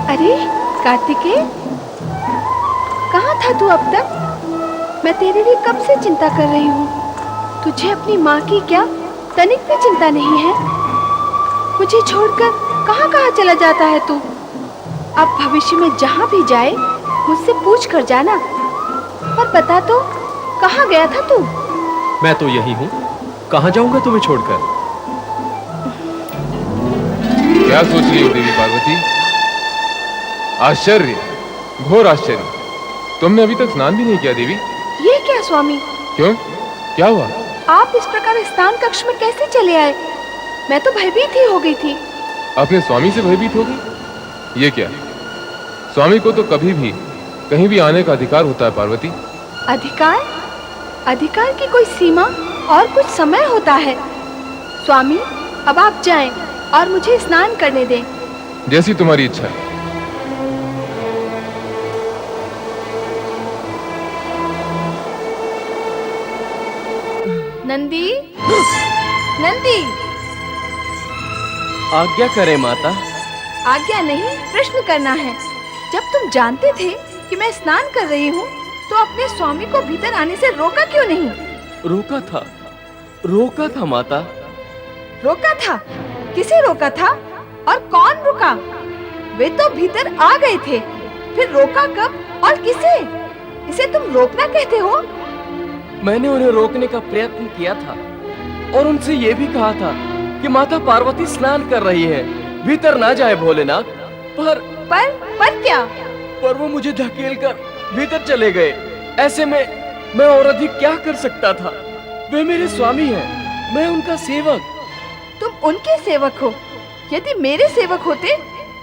अरे कार्तिकेय, कहाँ था तू अब तक? मैं तेरे लिए कब से चिंता कर रही हूँ। तुझे अपनी माँ की क्या तनिक भी चिंता नहीं है? मुझे छोड़कर कहाँ कहाँ चला जाता है तू? अब भविष्य में जहाँ भी जाए मुझसे पूछ कर जाना। पर बता तो, कहाँ गया था तू? मैं तो यही हूँ, कहाँ जाऊंगा तुम्हें छोड़कर? क्या सोच रही हो देवी पार्वती? आश्चर्य, घोर आश्चर्य। तुमने अभी तक स्नान भी नहीं किया देवी। ये क्या स्वामी? क्यों, क्या हुआ? आप इस प्रकार स्नान कक्ष में कैसे चले आए? मैं तो भयभीत ही हो गई थी। अपने स्वामी से भयभीत हो गई? ये क्या, स्वामी को तो कभी भी कहीं भी आने का अधिकार होता है पार्वती। अधिकार? अधिकार की कोई सीमा और कुछ समय होता है। स्वामी, अब आप जाएं और मुझे स्नान करने दें। जैसी तुम्हारी इच्छा है। नंदी, नंदी। आज्ञा करे माता। आज्ञा नहीं, प्रश्न करना है। जब तुम जानते थे कि मैं स्नान कर रही हूँ, तो अपने स्वामी को भीतर आने से रोका क्यों नहीं? रोका था माता। रोका था? किसे रोका था और कौन रुका? वे तो भीतर आ गए थे, फिर रोका कब और किसे? इसे तुम रोकना कहते हो? मैंने उन्हें रोकने का प्रयत्न किया था और उनसे ये भी कहा था कि माता पार्वती स्नान कर रही है, भीतर ना जाए भोलेनाथ। पर क्या? पर वो मुझे धकेल कर भीतर चले गए। ऐसे में मैं और अधिक क्या कर सकता था? वे मेरे स्वामी हैं, मैं उनका सेवक। तुम उनके सेवक हो? यदि मेरे सेवक होते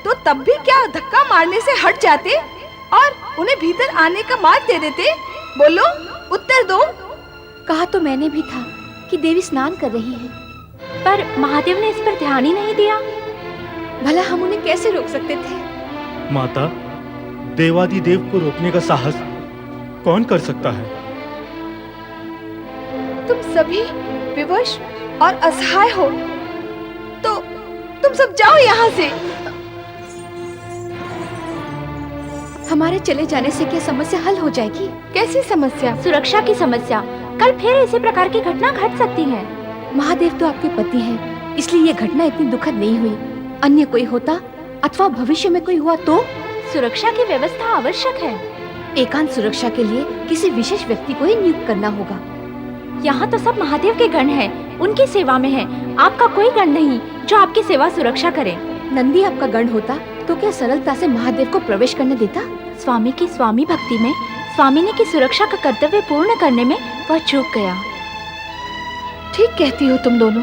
तो तब भी क्या धक्का मारने से हट जाते और उन्हें भीतर आने का मार्ग दे देते? बोलो, उत्तर दो। कहा तो मैंने भी था कि देवी स्नान कर रही है, पर महादेव ने इस पर ध्यान ही नहीं दिया। भला हम उन्हें कैसे रोक सकते थे? माता, देवादिदेव को रोकने का साहस कौन कर सकता है? तुम सभी विवश और असहाय हो, तो तुम सब जाओ यहाँ से। हमारे चले जाने से क्या समस्या हल हो जाएगी? कैसी समस्या? सुरक्षा की समस्या। कल फिर इसी प्रकार की घटना घट सकती है। महादेव तो आपके पति हैं, इसलिए ये घटना इतनी दुखद नहीं हुई। अन्य कोई होता अथवा भविष्य में कोई हुआ तो? सुरक्षा की व्यवस्था आवश्यक है। एकांत सुरक्षा के लिए किसी विशेष व्यक्ति को ही नियुक्त करना होगा। यहाँ तो सब महादेव के गण हैं, उनकी सेवा में हैं। आपका कोई गण नहीं जो आपकी सेवा सुरक्षा करे। नंदी आपका गण होता तो क्या सरलता से महादेव को प्रवेश करने देता? स्वामी की स्वामी भक्ति में स्वामिनी की सुरक्षा का कर्तव्य पूर्ण करने में वह चूक गया। ठीक कहती हो तुम दोनों।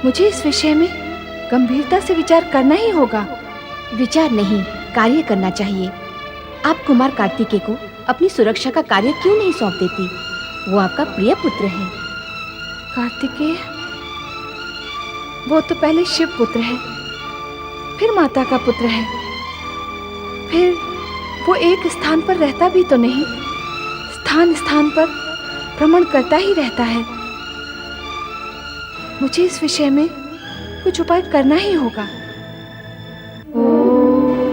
मुझे इस विषय में गंभीरता से विचार करना ही होगा। विचार नहीं, कार्य करना चाहिए। आप कुमार कार्तिकेय को अपनी सुरक्षा का कार्य क्यों नहीं सौंप देती? वो आपका प्रिय पुत्र है। कार्तिकेय? वो तो पहले शिव पुत्र है, फिर माता का पुत्र है, फिर वो एक स्थान पर रहता भी तो नहीं, स्थान स्थान पर भ्रमण करता ही रहता है। मुझे इस विषय में कुछ उपाय करना ही होगा।